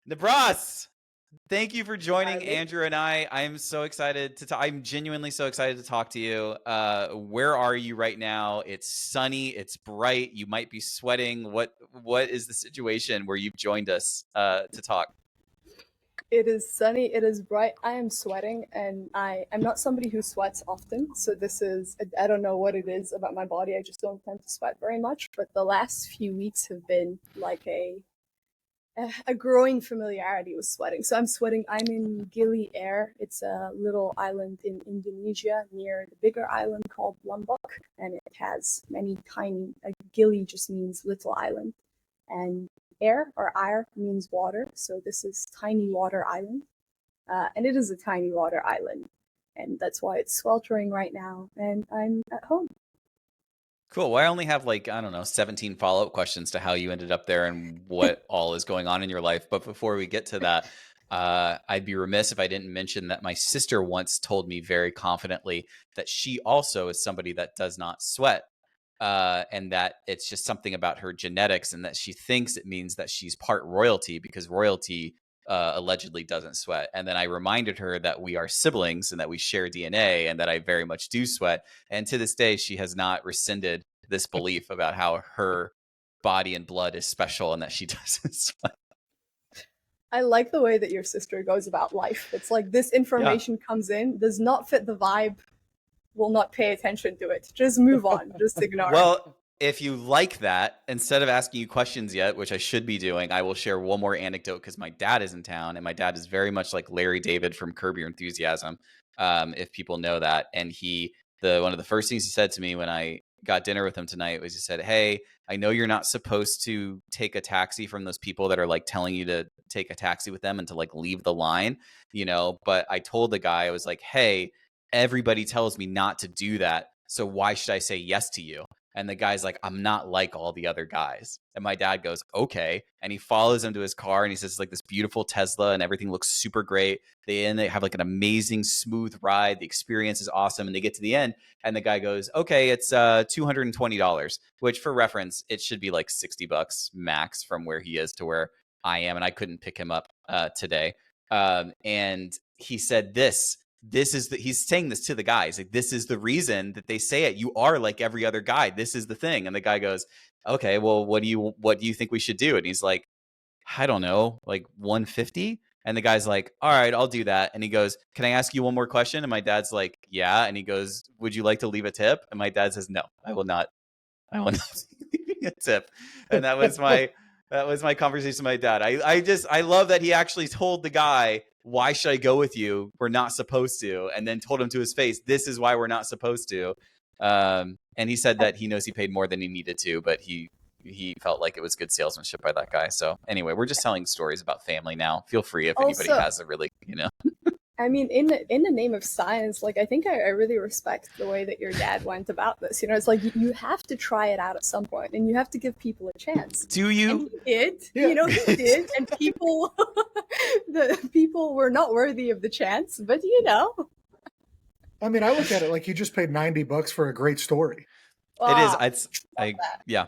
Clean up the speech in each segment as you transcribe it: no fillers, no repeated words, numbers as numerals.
Nibras, thank you for joining Riley. Andrew and I. I'm so excited to talk. I'm genuinely so excited to talk to you. Where are you right now? It's sunny. It's bright. You might be sweating. What is the situation where you've joined us to talk? It is sunny, it is bright. I am sweating, and I'm not somebody who sweats often, so this is, I don't know what it is about my body. I just don't tend to sweat very much, but the last few weeks have been like a growing familiarity with sweating. So I'm sweating. I'm in Gili Air. It's a little island in Indonesia near the bigger island called Lombok, and it has many tiny. Gili just means little island, and air or air means water. So this is tiny water island, and it is a tiny water island, and that's why it's sweltering right now. And I'm at home. Cool. Well, I only have like, I don't know, 17 follow-up questions to how you ended up there and what all is going on in your life. But before we get to that, I'd be remiss if I didn't mention that my sister once told me very confidently that she also is somebody that does not sweat. And that it's just something about her genetics, and that she thinks it means that she's part royalty because royalty allegedly doesn't sweat. And then I reminded her that we are siblings and that we share DNA and that I very much do sweat. And to this day, she has not rescinded this belief about how her body and blood is special and that she doesn't sweat. I like the way that your sister goes about life. It's like this Yeah. information comes in, does not fit the vibe, will not pay attention to it. Just move on. Just ignore. Well, if you like that, instead of asking you questions yet, which I should be doing, I will share one more anecdote because my dad is in town, and my dad is very much like Larry David from Curb Your Enthusiasm, if people know that. And one of the first things he said to me when I got dinner with him tonight was he said, "Hey, I know you're not supposed to take a taxi from those people that are like telling you to take a taxi with them and to like leave the line, but I told the guy, I was like, hey, everybody tells me not to do that. So why should I say yes to you?" And the guy's like, "I'm not like all the other guys." And my dad goes, "Okay." And he follows him to his car and he says, like this beautiful Tesla and everything looks super great. They have like an amazing smooth ride. The experience is awesome. And they get to the end and the guy goes, "Okay, it's $220, which for reference, it should be like $60 max from where he is to where I am. And I couldn't pick him up today. And he said he's saying this to the guys, like, this is the reason that they say it. You are like every other guy. This is the thing. And the guy goes, "Okay, well, what do you think we should do?" And he's like, "I don't know, like 150." And the guy's like, "All right, I'll do that." And he goes, "Can I ask you one more question?" And my dad's like, "Yeah." And he goes, "Would you like to leave a tip?" And my dad says, "No, I will not. I will not leave a tip." And that was my conversation with my dad. I love that he actually told the guy, "Why should I go with you? We're not supposed to." And then told him to his face, "This is why we're not supposed to." And he said that he knows he paid more than he needed to, but he felt like it was good salesmanship by that guy. So anyway, we're just telling stories about family now. Feel free if anybody Also, has a really. I mean, in the name of science, like I think I really respect the way that your dad went about this. It's like you have to try it out at some point, and you have to give people a chance. Do And you? he did. Yeah. He did, and people, the people were not worthy of the chance. But I mean, I look at it like you just paid $90 for a great story. It is. ah, Yeah.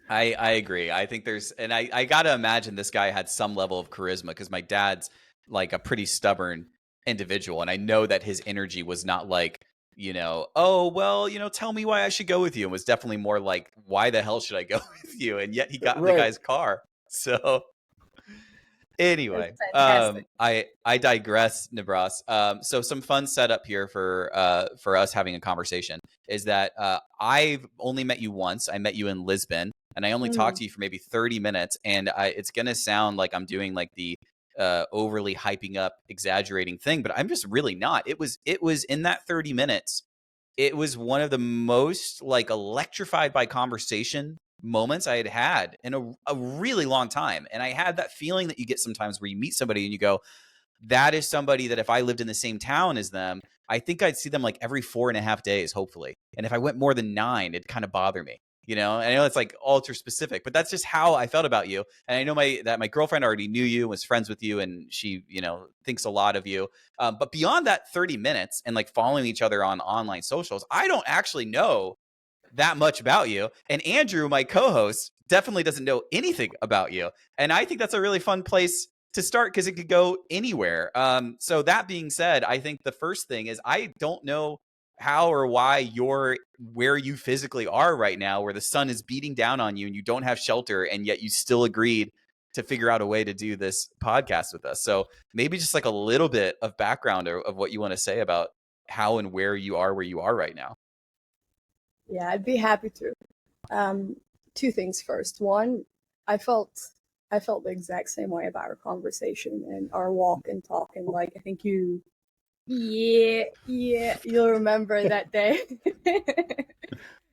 I agree. I think I got to imagine this guy had some level of charisma because my dad's like a pretty stubborn individual. And I know that his energy was not like, "Oh, well, tell me why I should go with you." It was definitely more like, "Why the hell should I go with you?" And yet he got in the Right. guy's car. So anyway, it's fantastic. I digress, Nibras. So some fun setup here for us having a conversation is that I've only met you once. I met you in Lisbon, and I only talked to you for maybe 30 minutes. And it's gonna sound like I'm doing like the overly hyping up, exaggerating thing, but I'm just really not. It was in that 30 minutes. It was one of the most like electrified by conversation moments I had in a really long time. And I had that feeling that you get sometimes where you meet somebody and you go, that is somebody that if I lived in the same town as them, I think I'd see them like every 4.5 days, hopefully. And if I went more than 9, it'd kind of bother me. I know it's like ultra specific, but that's just how I felt about you. And I know that my girlfriend already knew you, was friends with you, and she, thinks a lot of you. But beyond that 30 minutes and like following each other on online socials, I don't actually know that much about you. And Andrew, my co-host, definitely doesn't know anything about you. And I think that's a really fun place to start because it could go anywhere. So that being said, I think the first thing is I don't know how or why you're where you physically are right now, where the sun is beating down on you and you don't have shelter, and yet you still agreed to figure out a way to do this podcast with us. So maybe just like a little bit of background of what you want to say about how and where you are right now. Yeah, I'd be happy to. Two things first. One, I felt the exact same way about our conversation and our walk and talk, and like I think you'll remember that day.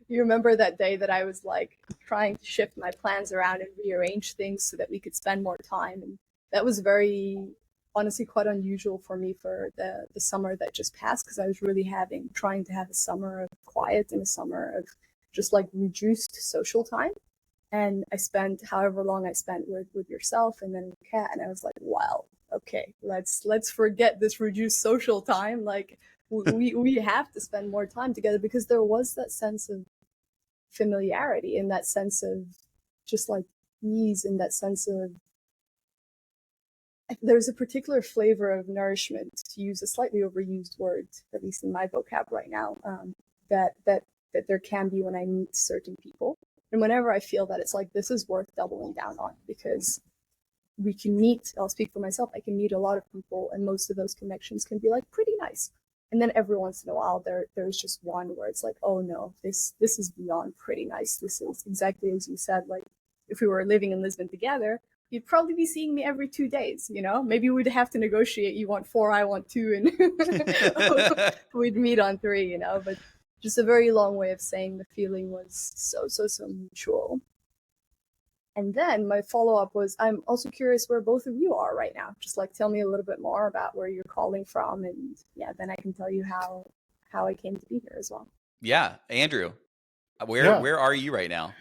You remember that day that I was like trying to shift my plans around and rearrange things so that we could spend more time, and that was very honestly quite unusual for me for the summer that just passed, because I was really trying to have a summer of quiet and a summer of just like reduced social time. And I spent however long I spent with yourself and then with Kat, and I was like, wow, okay, let's forget this reduced social time. Like we have to spend more time together, because there was that sense of familiarity and that sense of just like ease and that sense of there's a particular flavor of nourishment, to use a slightly overused word, at least in my vocab right now, that there can be when I meet certain people. And whenever I feel that, it's like, this is worth doubling down on, because we can meet, I'll speak for myself, I can meet a lot of people, and most of those connections can be like pretty nice. And then every once in a while, there's just one where it's like, oh no, this is beyond pretty nice. This is exactly as you said, like if we were living in Lisbon together, you'd probably be seeing me every 2 days, you know? Maybe we'd have to negotiate, you want 4, I want 2, and we'd meet on 3, you know? But just a very long way of saying the feeling was so mutual. And then my follow-up was, I'm also curious where both of you are right now. Just like tell me a little bit more about where you're calling from, and yeah, then I can tell you how I came to be here as well. Yeah, Andrew, Yeah. where are you right now?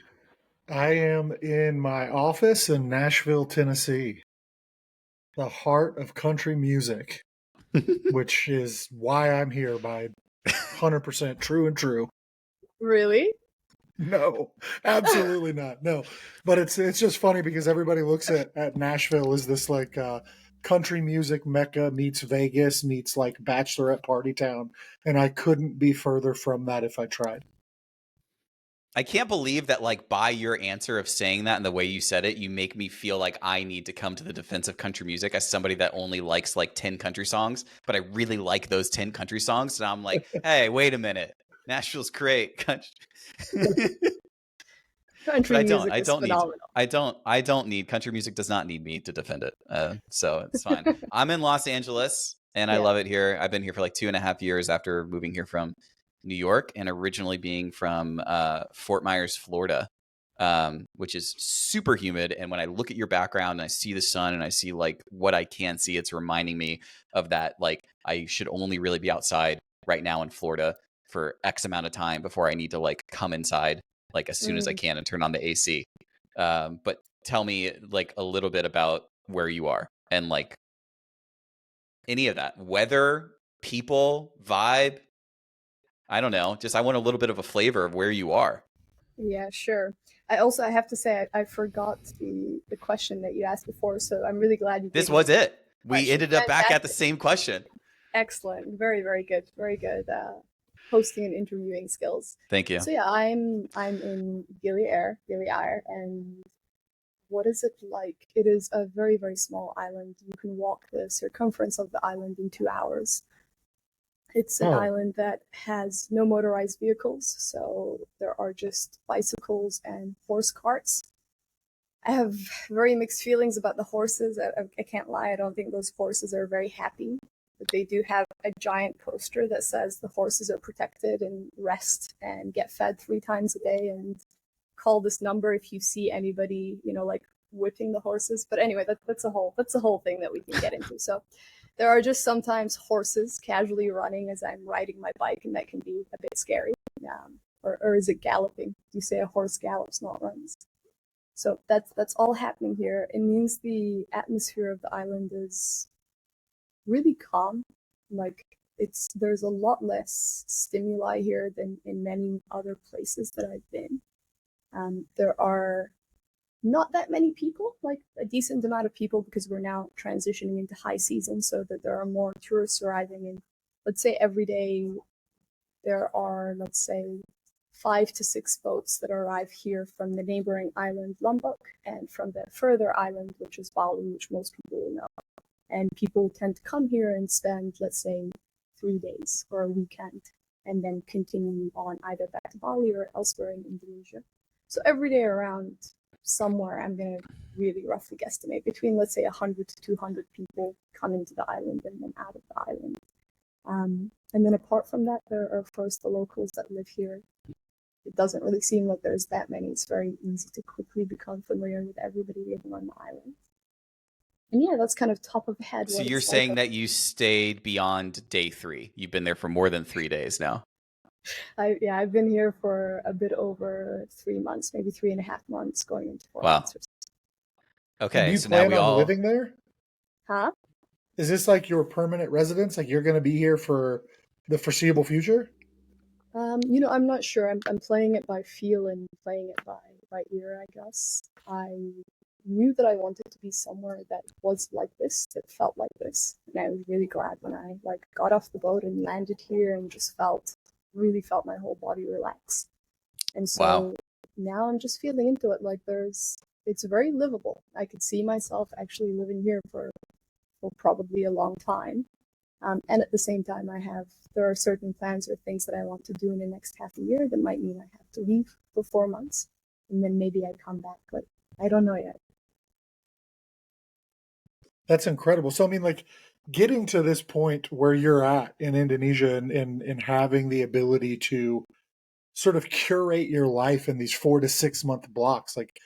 I am in my office in Nashville, Tennessee, the heart of country music, which is why I'm here by 100% true and true. Really? No, absolutely not. No, but it's just funny because everybody looks at Nashville as this like country music mecca meets Vegas meets like bachelorette party town, and I couldn't be further from that if I tried. I can't believe that, like, by your answer of saying that and the way you said it, you make me feel like I need to come to the defense of country music as somebody that only likes like 10 country songs, but I really like those 10 country songs. And I'm like, hey, wait a minute. Nashville's great. Country But music is phenomenal. I don't need country music does not need me to defend it. So it's fine. I'm in Los Angeles and I love it here. I've been here for like 2.5 years after moving here from New York, and originally being from Fort Myers, Florida, which is super humid. And when I look at your background and I see the sun and I see like what I can see, it's reminding me of that. Like I should only really be outside right now in Florida for X amount of time before I need to like come inside like as soon as I can and turn on the AC. But tell me like a little bit about where you are and like any of that, weather, people, vibe. I don't know. Just I want a little bit of a flavor of where you are. Yeah, sure. I have to say I forgot the question that you asked before, so I'm really glad you This gave me was it. We question. ended up back at the Fantastic. same question. Excellent. Very good. Very good. Hosting and interviewing skills. Thank you. So yeah, I'm in Gili Air, and what is it like? It is a very small island. You can walk the circumference of the island in 2 hours. It's an island that has no motorized vehicles, so there are just bicycles and horse carts. I have very mixed feelings about the horses. I can't lie, I don't think those horses are very happy. But they do have a giant poster that says the horses are protected and rest and get fed 3 times a day, and call this number if you see anybody, like whipping the horses. But anyway, that's a whole thing that we can get into. So there are just sometimes horses casually running as I'm riding my bike, and that can be a bit scary. Or is it galloping? You say a horse gallops, not runs. So that's all happening here. It means the atmosphere of the island is really calm. Like there's a lot less stimuli here than in many other places that I've been. There are not that many people, like a decent amount of people, because we're now transitioning into high season, so that there are more tourists arriving. And let's say every day there are, let's say, 5 to 6 boats that arrive here from the neighboring island Lombok and from the further island, which is Bali, which most people will know. And people tend to come here and spend, let's say, 3 days or a weekend, and then continue on either back to Bali or elsewhere in Indonesia. So every day around somewhere, I'm going to really roughly guesstimate between, let's say, 100 to 200 people come into the island and then out of the island. And then apart from that, there are, of course, the locals that live here. It doesn't really seem like there's that many. It's very easy to quickly become familiar with everybody living on the island. And yeah, that's kind of top of the head. So you're saying that you stayed beyond day 3. You've been there for more than 3 days now. I've been here for a bit over 3 months, maybe 3.5 months, going into 4 Wow. months. Okay, and do you so plan now we on all living there? Huh? Is this like your permanent residence? Like you're going to be here for the foreseeable future? I'm not sure. I'm playing it by feel and playing it by ear, I guess. I knew that I wanted to be somewhere that was like this, that felt like this. And I was really glad when I got off the boat and landed here and just really felt my whole body relax. And so Wow. now I'm just feeling into it. Like it's very livable. I could see myself actually living here for probably a long time. And at the same time, there are certain plans or things that I want to do in the next half a year that might mean I have to leave for 4 months, and then maybe I come back, but I don't know yet. That's incredible. So, I mean, like getting to this point where you're at in Indonesia and having the ability to sort of curate your life in these 4 to 6 month blocks, like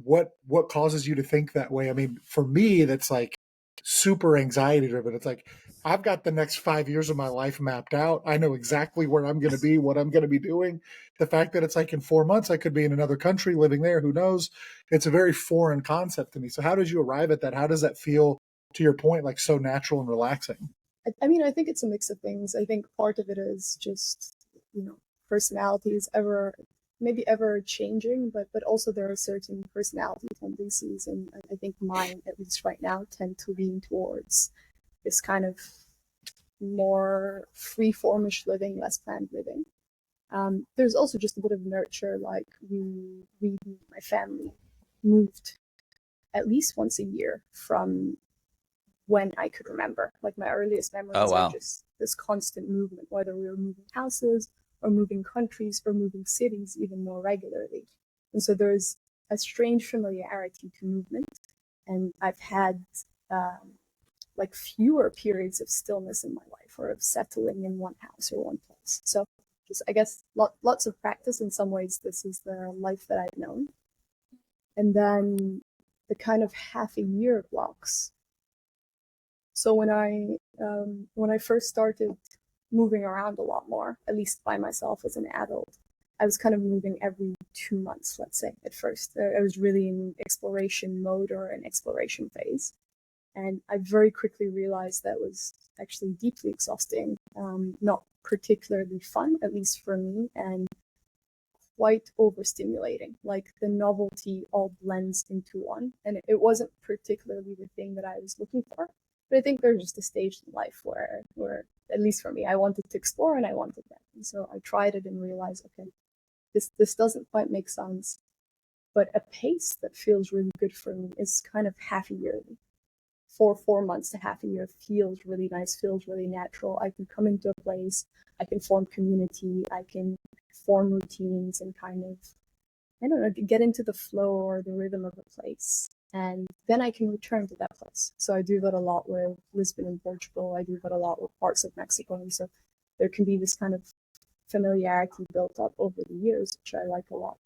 what causes you to think that way? I mean, for me, that's like super anxiety driven. It's like I've got the next 5 years of my life mapped out. I know exactly where I'm going to be, what I'm going to be doing. The fact that it's like in 4 months, I could be in another country living there. Who knows? It's a very foreign concept to me. So how did you arrive at that? How does that feel, to your point, like so natural and relaxing? I mean, I think it's a mix of things. I think part of it is just, personalities maybe ever changing, but also there are certain personality tendencies, and I think mine, at least right now, tend to lean towards this kind of more free-formish living, less planned living. There's also just a bit of nurture, like my family moved at least once a year from when I could remember. Like my earliest memories are wow. just this constant movement, whether we were moving houses or moving countries or moving cities even more regularly. And so there's a strange familiarity to movement. And I've had fewer periods of stillness in my life or of settling in one house or one place. So just, I guess, lots of practice. In some ways, this is the life that I've known. And then the kind of half a year blocks. So when I first started moving around a lot more, at least by myself as an adult, I was kind of moving every 2 months, let's say, at first. I was really in exploration mode or an exploration phase. And I very quickly realized that was actually deeply exhausting, not particularly fun, at least for me, and quite overstimulating. Like the novelty all blends into one. And it wasn't particularly the thing that I was looking for. But I think there's just a stage in life where at least for me, I wanted to explore and I wanted that. And so I tried it and realized, okay, this doesn't quite make sense. But a pace that feels really good for me is kind of half a yearly. 4 months to half a year feels really nice, feels really natural. I can come into a place, I can form community, I can form routines and kind of, I don't know, get into the flow or the rhythm of a place. And then I can return to that place. So I do that a lot with Lisbon and Portugal. I do that a lot with parts of Mexico. And so there can be this kind of familiarity built up over the years, which I like a lot.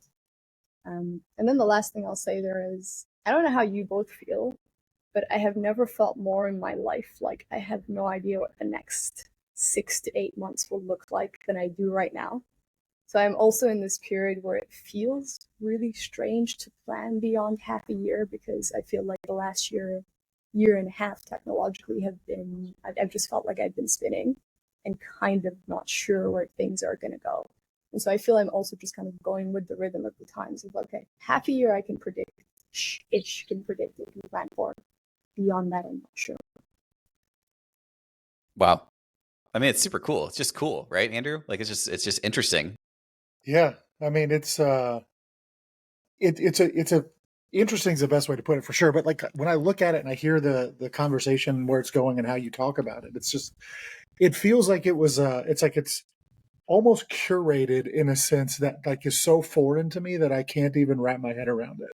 And then the last thing I'll say there is, I don't know how you both feel, but I have never felt more in my life like I have no idea what the next 6 to 8 months will look like than I do right now. So I'm also in this period where it feels really strange to plan beyond half a year, because I feel like the last year and a half technologically I've just felt like I've been spinning and kind of not sure where things are going to go. And so I feel I'm also just kind of going with the rhythm of the times of, okay, half a year I can predict, ish can predict, it can plan for. Beyond that, I'm not sure. Wow. I mean, it's super cool. It's just cool, right, Andrew? Like it's just interesting. Yeah, I mean, it's a interesting is the best way to put it for sure. But like when I look at it and I hear the conversation where it's going and how you talk about it, it's just it feels like it was it's like it's almost curated in a sense that like is so foreign to me that I can't even wrap my head around it.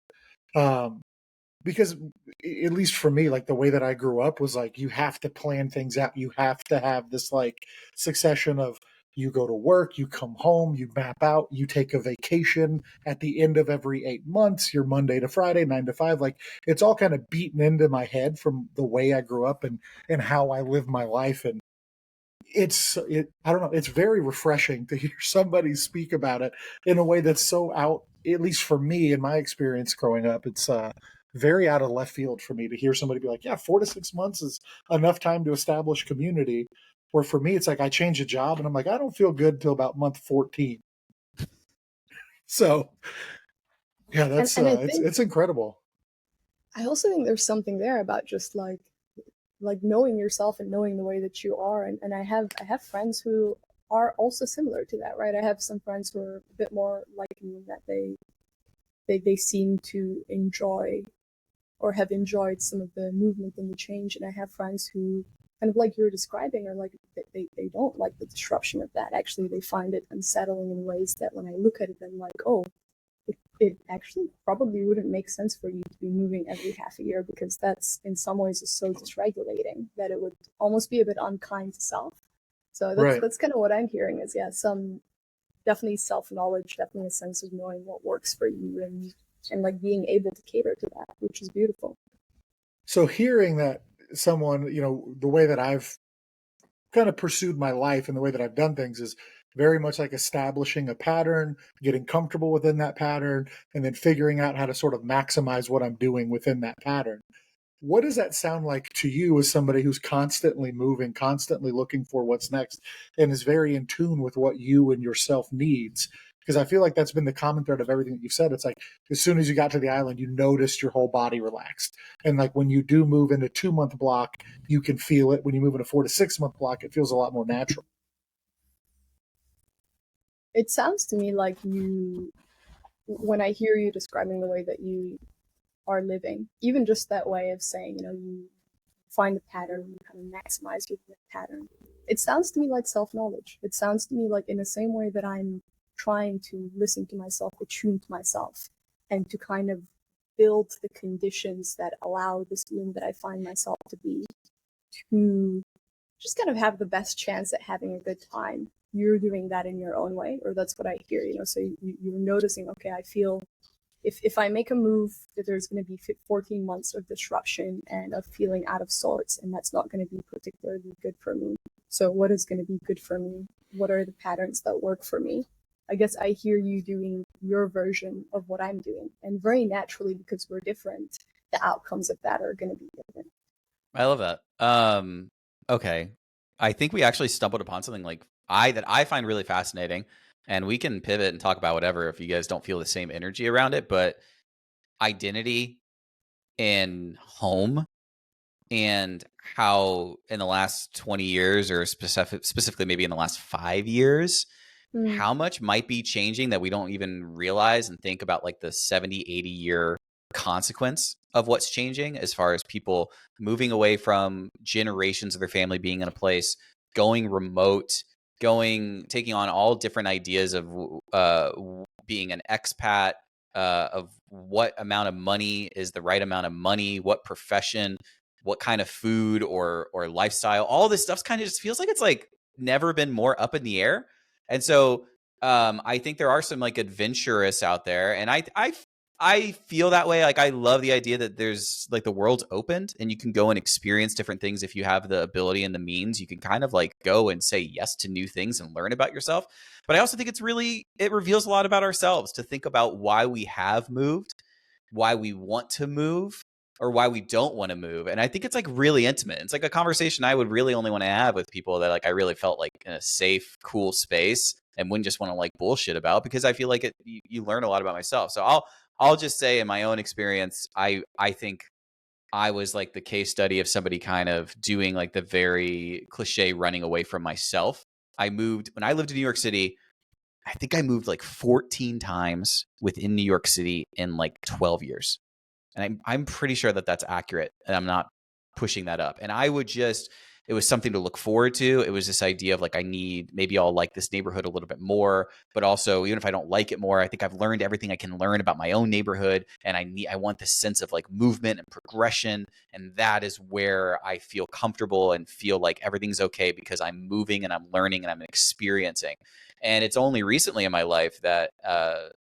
Because at least for me, like the way that I grew up was like you have to plan things out. You have to have this like succession of you go to work, you come home, you map out, you take a vacation at the end of every 8 months, you're Monday to Friday, 9 to 5. Like it's all kind of beaten into my head from the way I grew up and how I live my life. And I don't know, it's very refreshing to hear somebody speak about it in a way that's so out, at least for me in my experience growing up. It's very out of left field for me to hear somebody be like, yeah, 4 to 6 months is enough time to establish community, where for me it's like I change a job and I'm like, I don't feel good till about month 14. So yeah, that's And I think it's incredible. I also think there's something there about just like knowing yourself and knowing the way that you are. And I have friends who are also similar to that, right? I have some friends who are a bit more like me, that they seem to enjoy or have enjoyed some of the movement and the change. And I have friends who kind of like you're describing are like they don't like the disruption of that. Actually, they find it unsettling in ways that when I look at it, I'm like, oh, it actually probably wouldn't make sense for you to be moving every half a year, because that's in some ways is so dysregulating that it would almost be a bit unkind to self. So that's Right. that's kind of what I'm hearing is, yeah, some definitely self-knowledge, definitely a sense of knowing what works for you, and like being able to cater to that, which is beautiful. So hearing that someone, the way that I've kind of pursued my life and the way that I've done things is very much like establishing a pattern, getting comfortable within that pattern, and then figuring out how to sort of maximize what I'm doing within that pattern. What does that sound like to you as somebody who's constantly moving, constantly looking for what's next, and is very in tune with what you and yourself needs? Because I feel like that's been the common thread of everything that you've said. It's like as soon as you got to the island, you noticed your whole body relaxed. And like when you do move in a 2 month block, you can feel it. When you move in a 4 to 6 month block, it feels a lot more natural. It sounds to me like you, when I hear you describing the way that you are living, even just that way of saying, you find a pattern, you kind of maximize your pattern. It sounds to me like self-knowledge. It sounds to me like in the same way that I'm trying to listen to myself, attune to myself, and to kind of build the conditions that allow this being that I find myself to be, to just kind of have the best chance at having a good time. You're doing that in your own way, or that's what I hear. So you're noticing, okay, I feel if I make a move, that there's going to be 14 months of disruption and of feeling out of sorts, and that's not going to be particularly good for me. So what is going to be good for me? What are the patterns that work for me? I guess I hear you doing your version of what I'm doing, and very naturally, because we're different, the outcomes of that are going to be different. I love that. Okay. I think we actually stumbled upon something like that I find really fascinating, and we can pivot and talk about whatever if you guys don't feel the same energy around it, but identity and home, and how in the last 20 years, or specifically maybe in the last 5 years, Mm. how much might be changing that we don't even realize and think about, like the 70, 80-year consequence of what's changing, as far as people moving away from generations of their family being in a place, going remote, taking on all different ideas of being an expat, of what amount of money is the right amount of money, what profession, what kind of food or lifestyle. All this stuff's kind of just feels like it's like never been more up in the air. And so I think there are some like adventurous out there, and I feel that way. Like I love the idea that there's like the world's opened and you can go and experience different things if you have the ability and the means. You can kind of like go and say yes to new things and learn about yourself. But I also think it reveals a lot about ourselves to think about why we have moved, why we want to move, or why we don't want to move. And I think it's like really intimate. It's like a conversation I would really only want to have with people that like I really felt like in a safe, cool space and wouldn't just want to like bullshit about, because I feel like you learn a lot about myself. So I'll just say in my own experience, I think I was like the case study of somebody kind of doing like the very cliche running away from myself. I moved when I lived in New York City. I think I moved like 14 times within New York City in like 12 years. And I'm pretty sure that that's accurate. And I'm not pushing that up. And I would just, it was something to look forward to. It was this idea of like, maybe I'll like this neighborhood a little bit more, but also even if I don't like it more, I think I've learned everything I can learn about my own neighborhood. And I want this sense of like movement and progression. And that is where I feel comfortable and feel like everything's okay because I'm moving and I'm learning and I'm experiencing. And it's only recently in my life that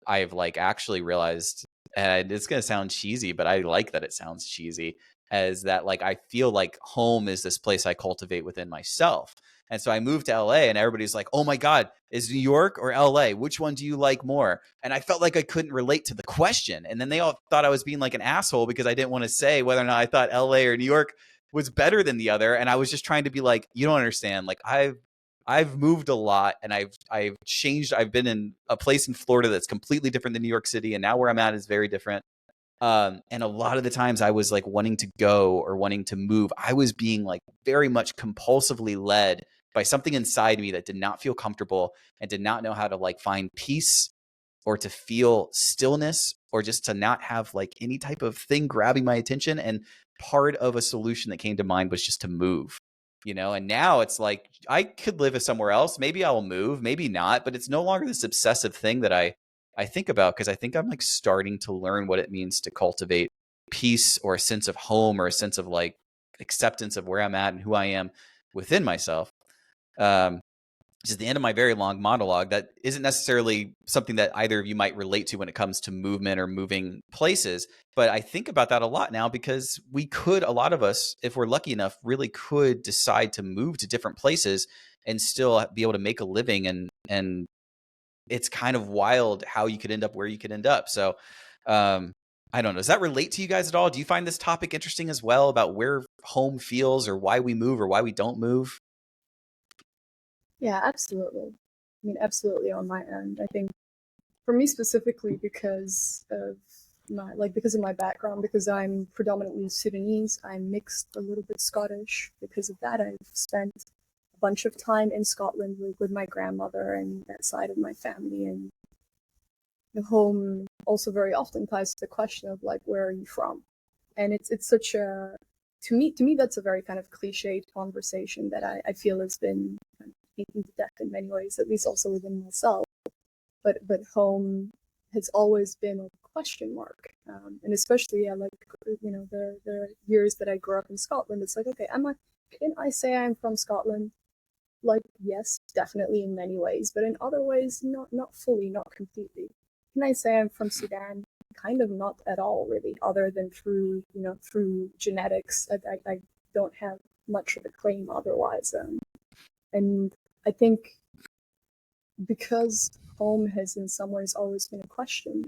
I've like actually realized, and it's going to sound cheesy, but I like that it sounds cheesy, as that like I feel like home is this place I cultivate within myself. And so I moved to LA and everybody's like, "Oh my God, is New York or LA? Which one do you like more?" And I felt like I couldn't relate to the question. And then they all thought I was being like an asshole because I didn't want to say whether or not I thought LA or New York was better than the other. And I was just trying to be like, "You don't understand. Like I've moved a lot and I've changed. I've been in a place in Florida that's completely different than New York City. And now where I'm at is very different. And a lot of the times I was like wanting to go or wanting to move, I was being like very much compulsively led by something inside me that did not feel comfortable and did not know how to like find peace or to feel stillness or just to not have like any type of thing grabbing my attention. And part of a solution that came to mind was just to move, and now it's like I could live somewhere else. Maybe I'll move, maybe not, but it's no longer this obsessive thing that I think about, because I think I'm like starting to learn what it means to cultivate peace or a sense of home or a sense of like acceptance of where I'm at and who I am within myself. Which is the end of my very long monologue. That isn't necessarily something that either of you might relate to when it comes to movement or moving places. But I think about that a lot now because a lot of us, if we're lucky enough, really could decide to move to different places and still be able to make a living. And it's kind of wild how you could end up where you could end up. So I don't know. Does that relate to you guys at all? Do you find this topic interesting as well, about where home feels or why we move or why we don't move? Yeah, absolutely. I mean, absolutely on my end. I think for me specifically, because of my background, because I'm predominantly Sudanese, I'm mixed a little bit Scottish. Because of that, I've spent a bunch of time in Scotland with my grandmother and that side of my family, and the home also very often ties to the question of like, where are you from? And it's such a to me that's a very kind of cliched conversation that I feel has been kind of beaten to death in many ways, at least also within myself. But home has always been a question mark, and especially like the years that I grew up in Scotland, it's like, okay, can I say I'm from Scotland? Like, yes, definitely in many ways, but in other ways, not fully, not completely. Can I say I'm from Sudan? Kind of not at all, really, other than through genetics. I don't have much of a claim otherwise. And I think because home has in some ways always been a question,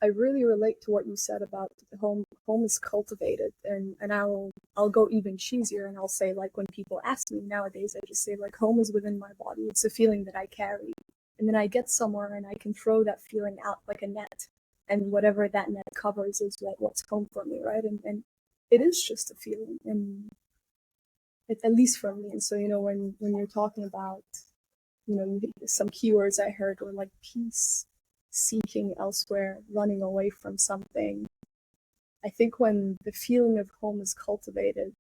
I really relate to what you said about home. Home is cultivated, and I'll go even cheesier, and I'll say, like, when people ask me nowadays, I just say like, home is within my body. It's a feeling that I carry, and then I get somewhere and I can throw that feeling out like a net, and whatever that net covers is what's home for me, right? And it is just a feeling, and at least for me. And so when you're talking about some keywords I heard were like peace, seeking elsewhere, running away from something. I think when the feeling of home is cultivated,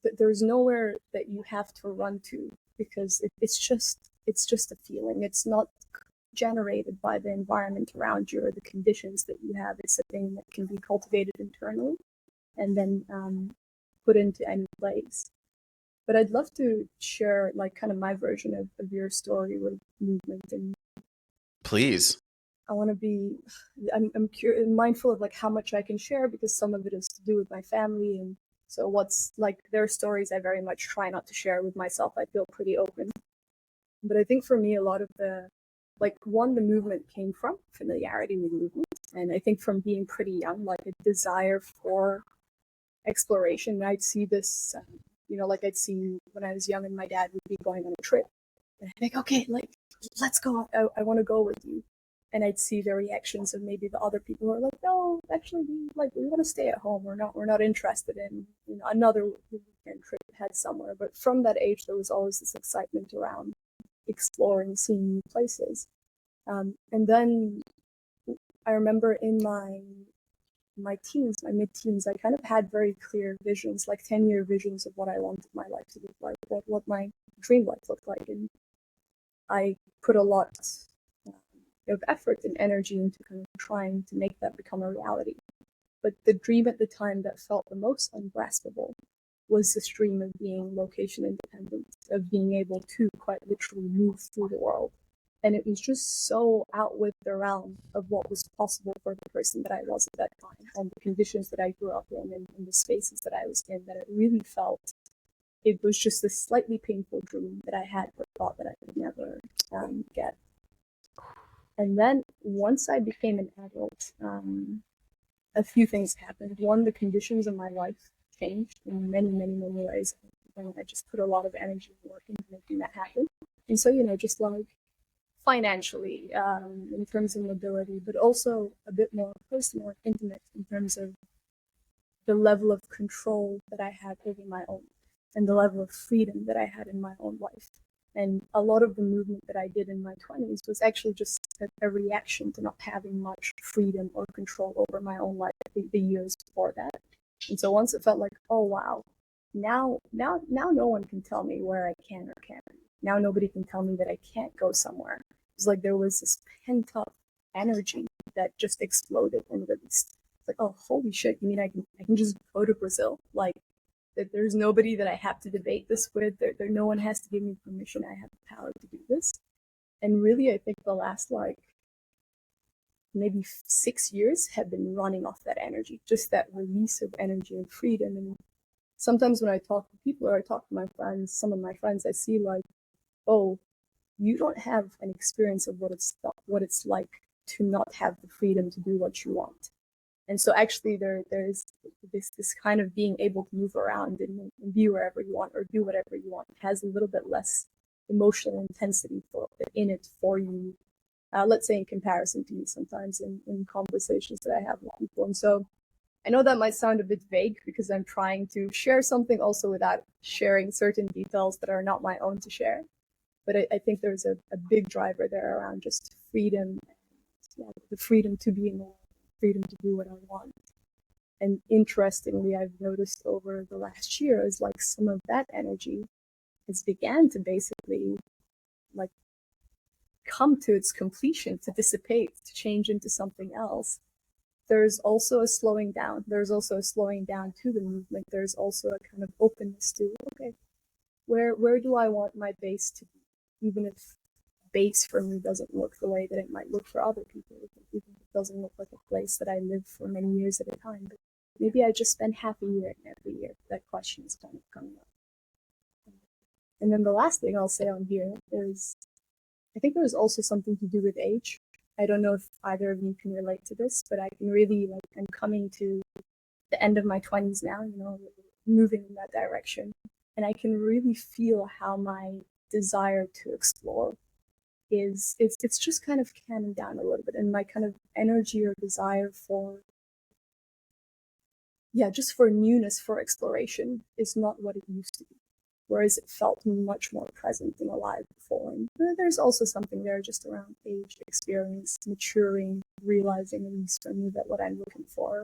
that there's nowhere that you have to run to, because it's just a feeling. It's not generated by the environment around you or the conditions that you have. It's a thing that can be cultivated internally and then put into any place. But I'd love to share like kind of my version of your story with movement. And Please. I want to be, I'm mindful of like how much I can share, because some of it is to do with my family. And so what's like their stories, I very much try not to share with myself. I feel pretty open. But I think for me, a lot of the like one, the movement came from familiarity with movement, and I think from being pretty young, like a desire for exploration. I'd see this, like I'd see when I was young, and my dad would be going on a trip, and I'd be like, okay, like let's go. I want to go with you. And I'd see the reactions of maybe the other people who are like, no, actually, we want to stay at home. We're not interested in another weekend trip head somewhere. But from that age, there was always this excitement around exploring, seeing new places. And then I remember in my teens, my mid-teens, I kind of had very clear visions, like 10-year visions of what I wanted my life to look like, what my dream life looked like. And I put a lot of effort and energy into kind of trying to make that become a reality. But the dream at the time that felt the most ungraspable was this dream of being location independent, of being able to quite literally move through the world. And it was just so out with the realm of what was possible for the person that I was at that time, and the conditions that I grew up in, and the spaces that I was in, that it really felt it was just a slightly painful dream that I had, but thought that I could never get. And then once I became an adult, a few things happened. One, the conditions of my life changed in many, many, many ways. And I just put a lot of energy and work into making that happen. And so, just like financially, in terms of mobility, but also a bit more personal and intimate in terms of the level of control that I had over my own, and the level of freedom that I had in my own life. And a lot of the movement that I did in my 20s was actually just a reaction to not having much freedom or control over my own life the years before that. And so once it felt like, oh wow, now no one can tell me where I can or can't. Now nobody can tell me that I can't go somewhere. It's like there was this pent up energy that just exploded and released. It's like, oh holy shit, you mean I can just go to Brazil? Like, that there's nobody that I have to debate this with. There no one has to give me permission. I have the power to do this. And really, I think the last maybe 6 years have been running off that energy, just that release of energy and freedom. And sometimes when I talk to people or I talk to my friends, some of my friends, I see like, oh, you don't have an experience of what it's like to not have the freedom to do what you want. And so actually there's this kind of being able to move around and be wherever you want or do whatever you want. It has a little bit less emotional intensity in it for you, let's say in comparison to me sometimes in conversations that I have with people. And so I know that might sound a bit vague because I'm trying to share something also without sharing certain details that are not my own to share. But I think there's a big driver there around just freedom, the freedom to be in the world, freedom to do what I want. And interestingly, I've noticed over the last year is like some of that energy has began to basically like come to its completion, to dissipate, to change into something else. There's also a slowing down. There's also a slowing down to the movement. There's also a kind of openness to, okay, where do I want my base to be? Even if base for me doesn't look the way that it might look for other people, even if it doesn't look like a place that I live for many years at a time. But maybe I just spend half a year every year. That question is kind of coming up. And then the last thing I'll say on here is, I think there's also something to do with age. I don't know if either of you can relate to this, but I can really, I'm coming to the end of my 20s now, moving in that direction. And I can really feel how my desire to explore it's just kind of calming down a little bit, and my kind of energy or desire for just for newness, for exploration is not what it used to be, whereas it felt much more present and alive before. And there's also something there just around age, experience, maturing, realizing at least for me that what I'm looking for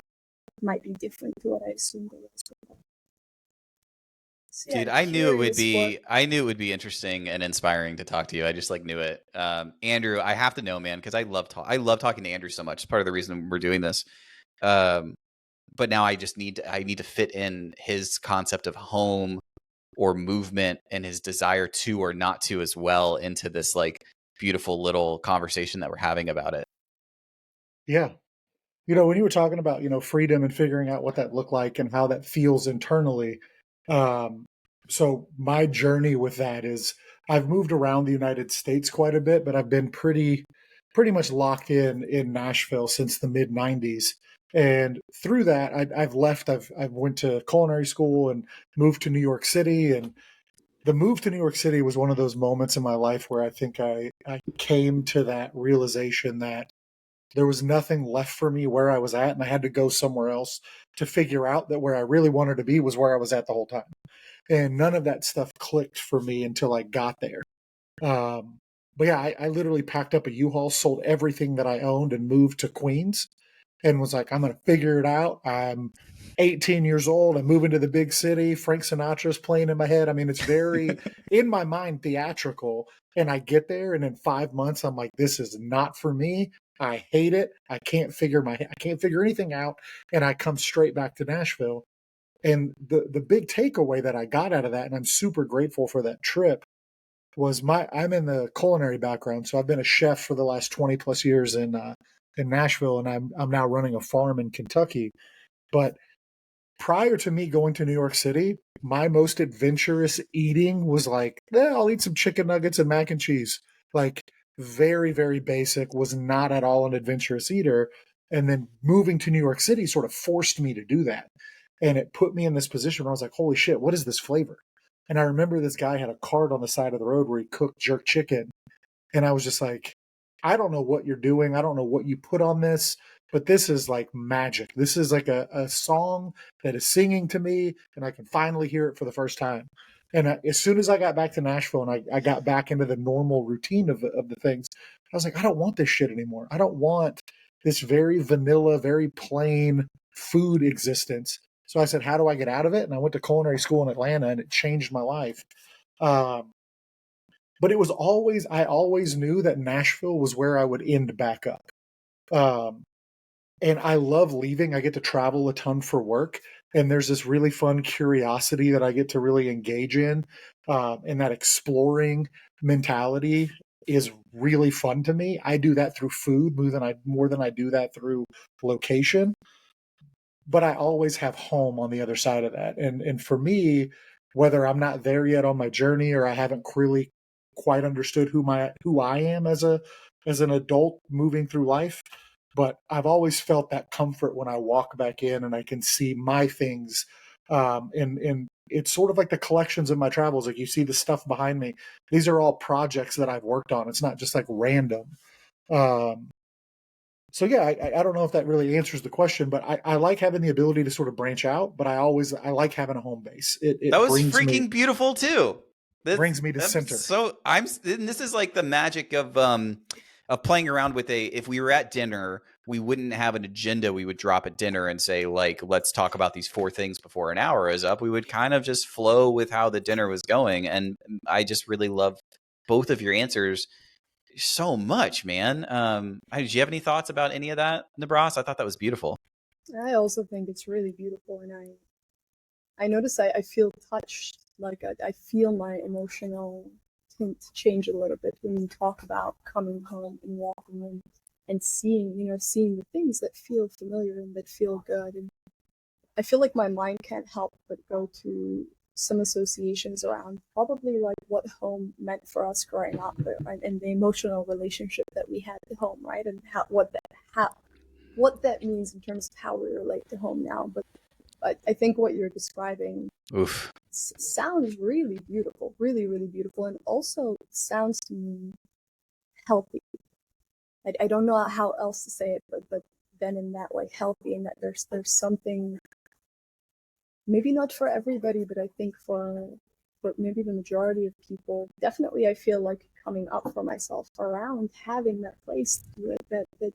might be different to what I assumed it was before. So, Dude, I knew it would be interesting and inspiring to talk to you. I just knew it. Andrew, I have to know, man, because I love talking to Andrew so much. It's part of the reason we're doing this. But now I just need to fit in his concept of home or movement and his desire to or not to as well into this beautiful little conversation that we're having about it. Yeah. When you were talking about, freedom and figuring out what that looked like and how that feels internally. So my journey with that is I've moved around the United States quite a bit, but I've been pretty much locked in Nashville since the mid '90s. And through that, I've left. I've went to culinary school and moved to New York City. And the move to New York City was one of those moments in my life where I think I came to that realization that there was nothing left for me where I was at, and I had to go somewhere else to figure out that where I really wanted to be was where I was at the whole time. And none of that stuff clicked for me until I got there. Um, but yeah, I literally packed up a U-Haul, sold everything that I owned, and moved to Queens and was like, I'm going to figure it out. I'm 18 years old. I'm moving to the big city. Frank Sinatra's playing in my head. I mean, it's very, in my mind, theatrical. And I get there, and in 5 months, I'm like, this is not for me. I hate it. I can't figure anything out. And I come straight back to Nashville. And the big takeaway that I got out of that, and I'm super grateful for that trip, was I'm in the culinary background, so I've been a chef for the last 20 plus years in Nashville, and I'm now running a farm in Kentucky. But prior to me going to New York City, my most adventurous eating was like, I'll eat some chicken nuggets and mac and cheese. Like very, very basic, was not at all an adventurous eater. And then moving to New York City sort of forced me to do that. And it put me in this position where I was like, holy shit, what is this flavor? And I remember this guy had a cart on the side of the road where he cooked jerk chicken. And I was just like, I don't know what you're doing. I don't know what you put on this, but this is like magic. This is like a song that is singing to me, and I can finally hear it for the first time. And as soon as I got back to Nashville and I got back into the normal routine of the things, I was like, I don't want this shit anymore. I don't want this very vanilla, very plain food existence. So I said, how do I get out of it? And I went to culinary school in Atlanta, and it changed my life. Um, but it was always, I always knew that Nashville was where I would end back up. Um, and I love leaving. I get to travel a ton for work, and there's this really fun curiosity that I get to really engage in, and that exploring mentality is really fun to me. I do that through food more than I do that through location, but I always have home on the other side of that. And for me, whether I'm not there yet on my journey or I haven't really quite understood who I am as an adult moving through life, but I've always felt that comfort when I walk back in and I can see my things. And it's sort of like the collections of my travels. Like you see the stuff behind me. These are all projects that I've worked on. It's not just like random. Um, so yeah, I don't know if that really answers the question, but I like having the ability to sort of branch out, but I like having a home base. That It was freaking beautiful too. brings me to That's center. so I'm and this is like the magic of playing around with if we were at dinner, we wouldn't have an agenda we would drop at dinner and say like let's talk about these four things before an hour is up. We would kind of just flow with how the dinner was going, and I just really love both of your answers so much, man. Did you have any thoughts about any of that, Nibras? I thought that was beautiful. I also think it's really beautiful, and I notice I feel touched, like I feel my emotional tint change a little bit when you talk about coming home and walking in and seeing, seeing the things that feel familiar and that feel good. And I feel like my mind can't help but go to some associations around probably like what home meant for us growing up, right? And the emotional relationship that we had to home, right? And what that means in terms of how we relate to home now. But I think what you're describing Oof. sounds really beautiful, really, really beautiful, and also sounds to me healthy. I don't know how else to say it, but then in that way, healthy, and that there's something, maybe not for everybody, but I think for maybe the majority of people, definitely I feel like coming up for myself around having that place that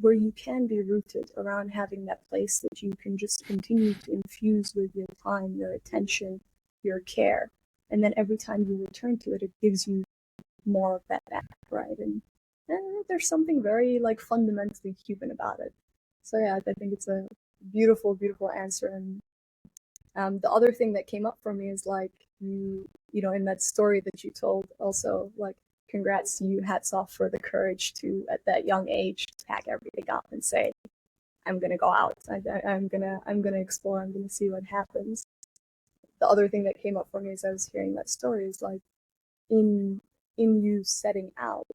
where you can be rooted, around having that place that you can just continue to infuse with your time, your attention, your care. And then every time you return to it, it gives you more of that back, right? And there's something very like fundamentally human about it. So yeah, I think it's a beautiful, beautiful answer. And the other thing that came up for me is like in that story that you told, also like congrats to you, hats off for the courage to at that young age pack everything up and say, I'm gonna go out, I'm gonna explore, I'm gonna see what happens. The other thing that came up for me as I was hearing that story is like in you setting out,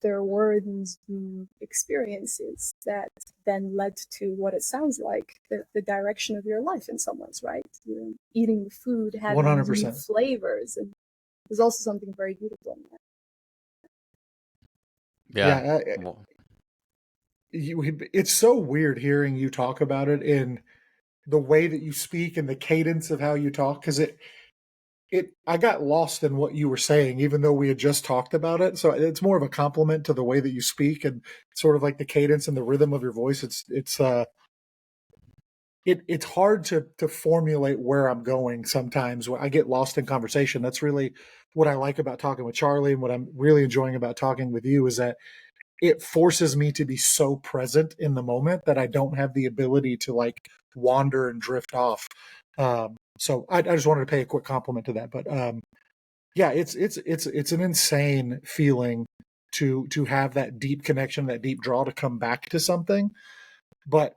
there were these new experiences that then led to what it sounds like the direction of your life in some ways, right? You're eating the food, having new 100%. flavors, and there's also something very beautiful in that. Yeah. Yeah. Well, It's so weird hearing you talk about it in the way that you speak and the cadence of how you talk, because I got lost in what you were saying, even though we had just talked about it. So it's more of a compliment to the way that you speak and sort of like the cadence and the rhythm of your voice. It's hard to formulate where I'm going sometimes. I get lost in conversation. That's really what I like about talking with Charlie, and what I'm really enjoying about talking with you is that it forces me to be so present in the moment that I don't have the ability to like wander and drift off. So I just wanted to pay a quick compliment to that. But yeah, it's an insane feeling to have that deep connection, that deep draw to come back to something. But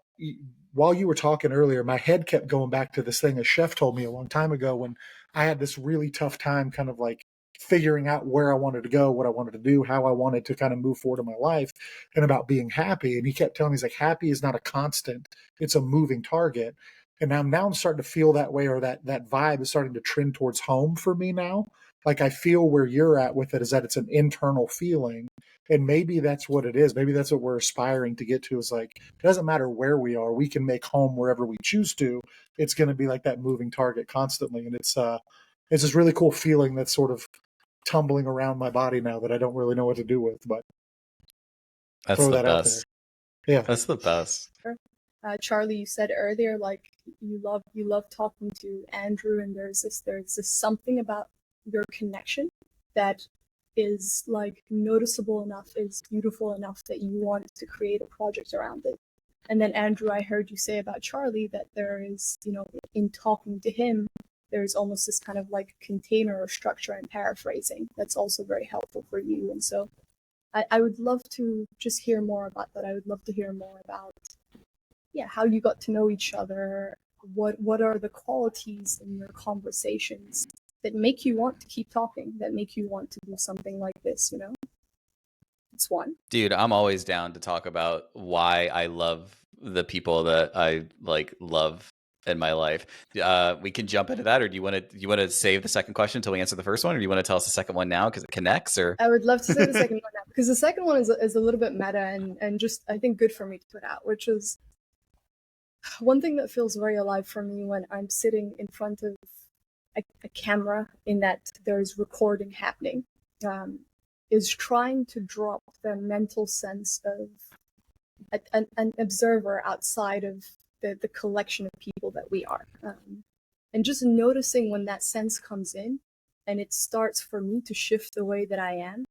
while you were talking earlier, my head kept going back to this thing a chef told me a long time ago when I had this really tough time kind of like figuring out where I wanted to go, what I wanted to do, how I wanted to kind of move forward in my life, and about being happy. And he kept telling me, he's like, happy is not a constant, it's a moving target. And now I'm starting to feel that way, or that vibe is starting to trend towards home for me now. Like I feel where you're at with it is that it's an internal feeling. And maybe that's what it is. Maybe that's what we're aspiring to get to, is like, it doesn't matter where we are, we can make home wherever we choose to. It's going to be like that moving target constantly. And it's this really cool feeling that's sort of tumbling around my body now that I don't really know what to do with, but that's throw the that out there. best. Yeah. That's the best. Charlie, you said earlier, like you love talking to Andrew, and there's this something about your connection that is like noticeable enough, is beautiful enough that you want to create a project around it. And then Andrew, I heard you say about Charlie that there is, in talking to him, there's almost this kind of like container or structure and paraphrasing that's also very helpful for you. And so I would love to just hear more about that. I would love to hear more about how you got to know each other. What are the qualities in your conversations that make you want to keep talking, that make you want to do something like this, It's one. Dude, I'm always down to talk about why I love the people that I like love in my life. We can jump into that, or do you want to save the second question until we answer the first one, or do you want to tell us the second one now because it connects? Or I would love to say the second one now, because the second one is a little bit meta and just, I think, good for me to put out, which is one thing that feels very alive for me when I'm sitting in front of a camera, in that there's recording happening, is trying to drop the mental sense of an observer outside of the collection of people that we are. And just noticing when that sense comes in and it starts for me to shift the way that I am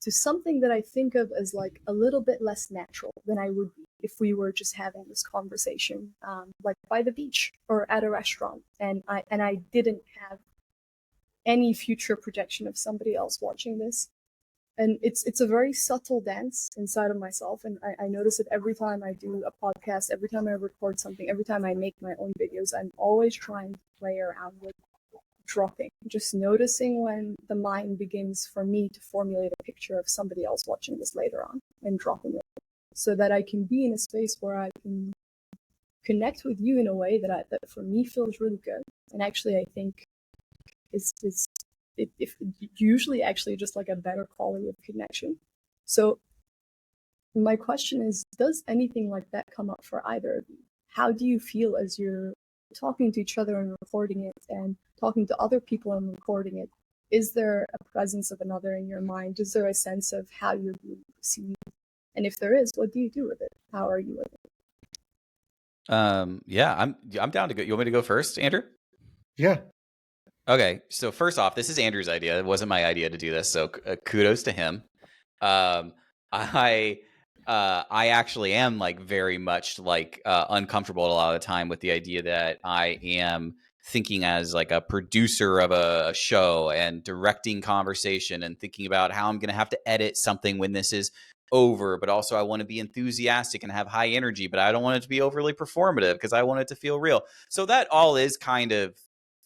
to something that I think of as like a little bit less natural than I would be if we were just having this conversation, like by the beach or at a restaurant, and I didn't have any future projection of somebody else watching this. And it's a very subtle dance inside of myself, and I notice it every time I do a podcast, every time I record something, every time I make my own videos. I'm always trying to play around with dropping, just noticing when the mind begins for me to formulate a picture of somebody else watching this later on, and dropping it so that I can be in a space where I can connect with you in a way that for me feels really good, and actually I think is if usually actually just like a better quality of connection. So my question is, does anything like that come up for either of you? How do you feel as you're talking to each other and recording it, and talking to other people and recording it? Is there a presence of another in your mind? Is there a sense of how you're being perceived? And if there is, what do you do with it? How are you with it? yeah, I'm down to go. You want me to go first, Andrew? Yeah. Okay, so first off, this is Andrew's idea. It wasn't my idea to do this, so kudos to him. I actually am like very much like uncomfortable a lot of the time with the idea that I am thinking as like a producer of a show and directing conversation and thinking about how I'm going to have to edit something when this is over. But also I want to be enthusiastic and have high energy, but I don't want it to be overly performative because I want it to feel real. So that all is kind of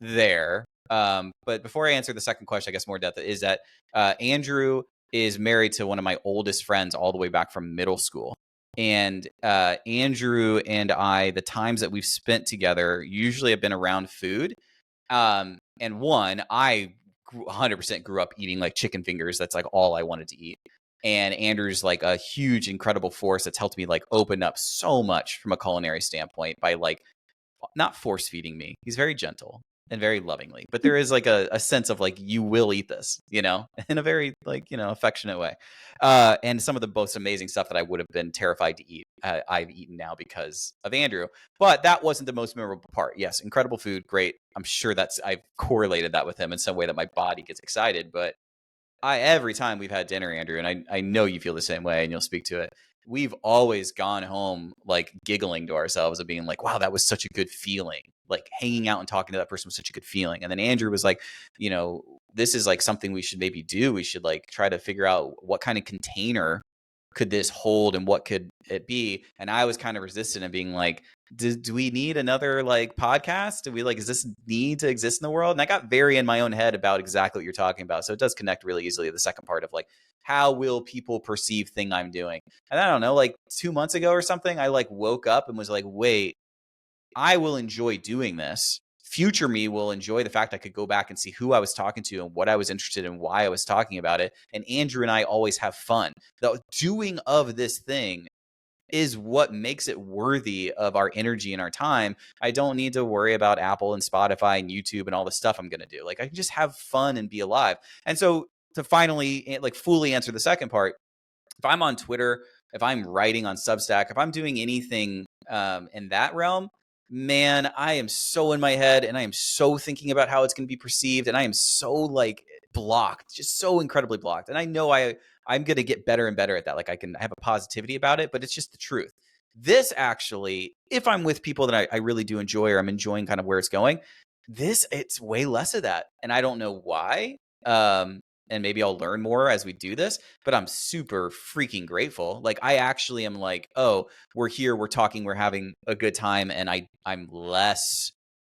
there. But before I answer the second question, I guess more depth is that Andrew is married to one of my oldest friends all the way back from middle school. And Andrew and I, the times that we've spent together usually have been around food. And I 100% grew up eating like chicken fingers. That's like all I wanted to eat. And Andrew's like a huge, incredible force that's helped me like open up so much from a culinary standpoint by like not force feeding me. He's very gentle and very lovingly, but there is like a sense of like, you will eat this, you know, in a very like, you know, affectionate way. And some of the most amazing stuff that I would have been terrified to eat, I've eaten now because of Andrew. But that wasn't the most memorable part. Yes, incredible food, great. I'm sure I've correlated that with him in some way that my body gets excited. But every time we've had dinner, Andrew, and I know you feel the same way and you'll speak to it, we've always gone home like giggling to ourselves of being like, wow, that was such a good feeling. Like hanging out and talking to that person was such a good feeling. And then Andrew was like, you know, this is like something we should maybe do. We should like try to figure out what kind of container could this hold and what could it be. And I was kind of resistant and being like, do we need another like podcast? Do we like, does this need to exist in the world? And I got very in my own head about exactly what you're talking about. So it does connect really easily to the second part of like, how will people perceive thing I'm doing? And I don't know, like 2 months ago or something, I like woke up and was like, wait, I will enjoy doing this. Future me will enjoy the fact I could go back and see who I was talking to and what I was interested in, why I was talking about it. And Andrew and I always have fun. The doing of this thing is what makes it worthy of our energy and our time. I don't need to worry about Apple and Spotify and YouTube and all the stuff I'm going to do. Like I can just have fun and be alive. And so to finally like fully answer the second part, if I'm on Twitter, if I'm writing on Substack, if I'm doing anything in that realm, man, I am so in my head and I am so thinking about how it's going to be perceived. And I am so like blocked, just so incredibly blocked. And I know I'm going to get better and better at that. Like I have a positivity about it, but it's just the truth. This actually, if I'm with people that I really do enjoy or I'm enjoying kind of where it's going, it's way less of that. And I don't know why. And maybe I'll learn more as we do this, but I'm super freaking grateful. Like I actually am like, oh, we're here, we're talking, we're having a good time. And I'm less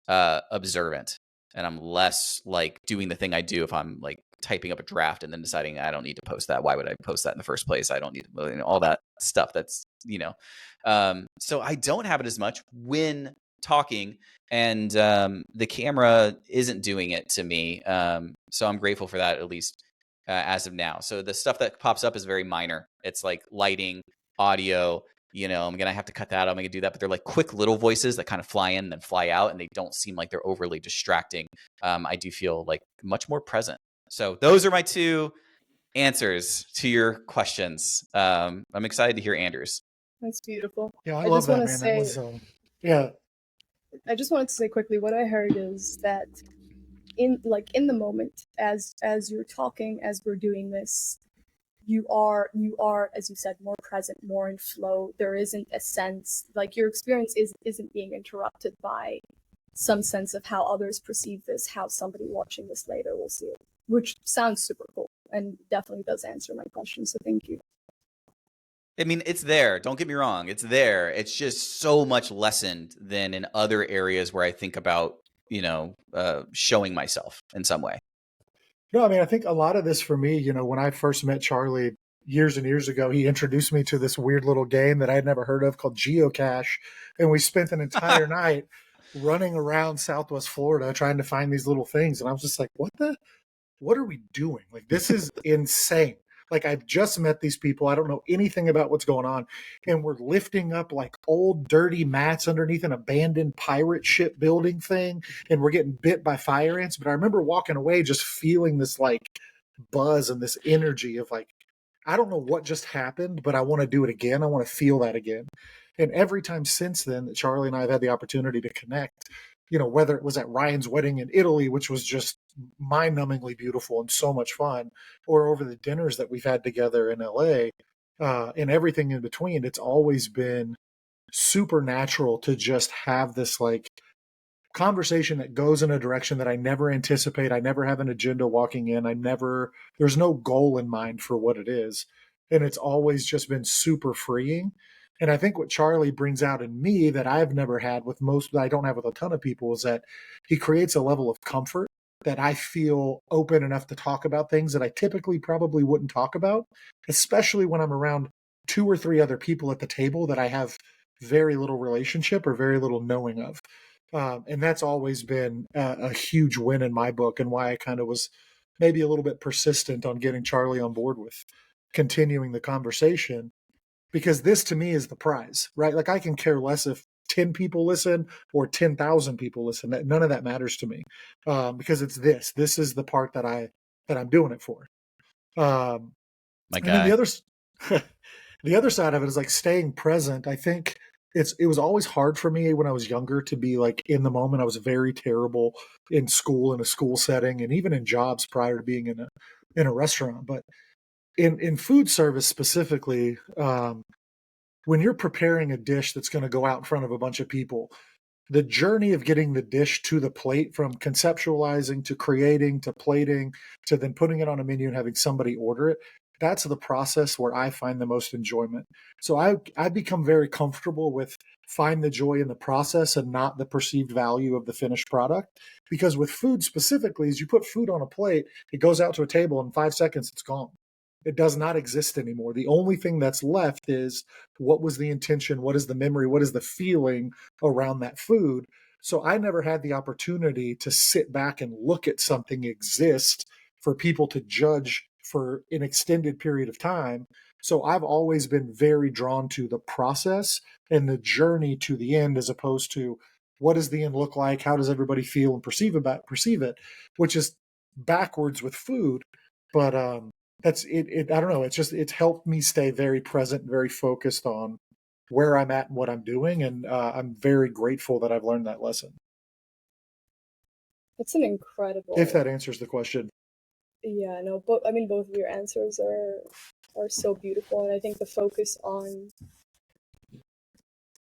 observant and I'm less like doing the thing I do if I'm like typing up a draft and then deciding I don't need to post that. Why would I post that in the first place? I don't need to, you know, all that stuff that's, you know, so I don't have it as much when talking and the camera isn't doing it to me. So I'm grateful for that, at least as of now. So the stuff that pops up is very minor. It's like lighting, audio, you know, I'm going to have to cut that out. I'm going to do that. But they're like quick little voices that kind of fly in and then fly out, and they don't seem like they're overly distracting. I do feel like much more present. So those are my two answers to your questions. I'm excited to hear Andrew's. That's beautiful. Yeah, I love that, man. That was, yeah. I just wanted to say quickly what I heard is that in the moment, as you're talking, as we're doing this, you are, as you said, more present, more in flow. There isn't a sense like your experience isn't being interrupted by some sense of how others perceive this, how somebody watching this later will see it, which sounds super cool and definitely does answer my question. So thank you. I mean, it's there. Don't get me wrong. It's there. It's just so much lessened than in other areas where I think about, you know, showing myself in some way. No, I mean, I think a lot of this for me, you know, when I first met Charlie years and years ago, he introduced me to this weird little game that I had never heard of called Geocache. And we spent an entire night running around Southwest Florida trying to find these little things. And I was just like, what are we doing? Like, this is insane. Like, I've just met these people. I don't know anything about what's going on. And we're lifting up like old dirty mats underneath an abandoned pirate ship building thing. And we're getting bit by fire ants. But I remember walking away just feeling this like buzz and this energy of like, I don't know what just happened, but I want to do it again. I want to feel that again. And every time since then that Charlie and I have had the opportunity to connect, you know, whether it was at Ryan's wedding in Italy, which was just mind-numbingly beautiful and so much fun, or over the dinners that we've had together in LA, and everything in between, it's always been supernatural to just have this like conversation that goes in a direction that I never anticipate. I never have an agenda walking in. There's no goal in mind for what it is. And it's always just been super freeing. And I think what Charlie brings out in me that I've never had with I don't have with a ton of people is that he creates a level of comfort that I feel open enough to talk about things that I typically probably wouldn't talk about, especially when I'm around 2 or 3 other people at the table that I have very little relationship or very little knowing of. And that's always been a huge win in my book, and why I kind of was maybe a little bit persistent on getting Charlie on board with continuing the conversation, because this to me is the prize, right? Like, I can care less if 10 people listen or 10,000 people listen. None of that matters to me, because it's this is the part that I'm doing it for. My And then guy. the other side of it is like staying present. I think it was always hard for me when I was younger to be like in the moment. I was very terrible in school, in a school setting, and even in jobs prior to being in a restaurant. But in food service specifically, when you're preparing a dish that's going to go out in front of a bunch of people, the journey of getting the dish to the plate, from conceptualizing to creating to plating to then putting it on a menu and having somebody order it, that's the process where I find the most enjoyment. So I become very comfortable with find the joy in the process and not the perceived value of the finished product. Because with food specifically, as you put food on a plate, it goes out to a table in 5 seconds, it's gone. It does not exist anymore. The only thing that's left is what was the intention, what is the memory, what is the feeling around that food. So I never had the opportunity to sit back and look at something exist for people to judge for an extended period of time. So I've always been very drawn to the process and the journey to the end, as opposed to what does the end look like? How does everybody feel and perceive it, which is backwards with food. But that's it. I don't know. It's helped me stay very present, very focused on where I'm at and what I'm doing. And I'm very grateful that I've learned that lesson. It's an If incredible. that answers the question. Yeah, no, but I mean, both of your answers are so beautiful, and I think the focus on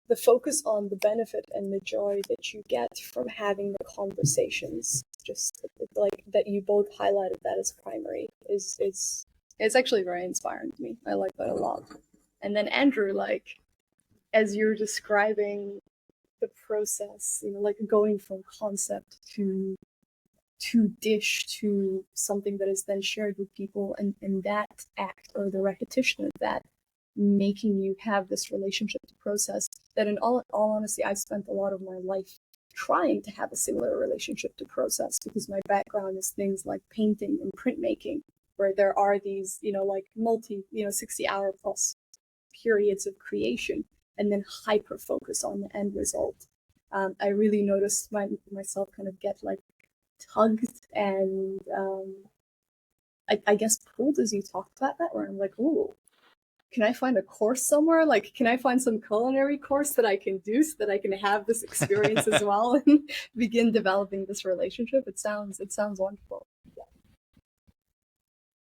the benefit and the joy that you get from having the conversations, just like that you both highlighted that as primary, is it's actually very inspiring to me. I like that a lot. And then Andrew, like, as you're describing the process, like going from concept to dish to something that is then shared with people, and that act or the repetition of that making you have this relationship to process that, in all honesty, I've spent a lot of my life trying to have a similar relationship to process, because my background is things like painting and printmaking, where there are these like 60-hour plus periods of creation, and then hyper focus on the end result. I really noticed myself kind of get like tugged and I guess pulled as you talked about that, where I'm like, ooh, can I find a course somewhere? Like, can I find some culinary course that I can do so that I can have this experience as well and begin developing this relationship? It sounds wonderful.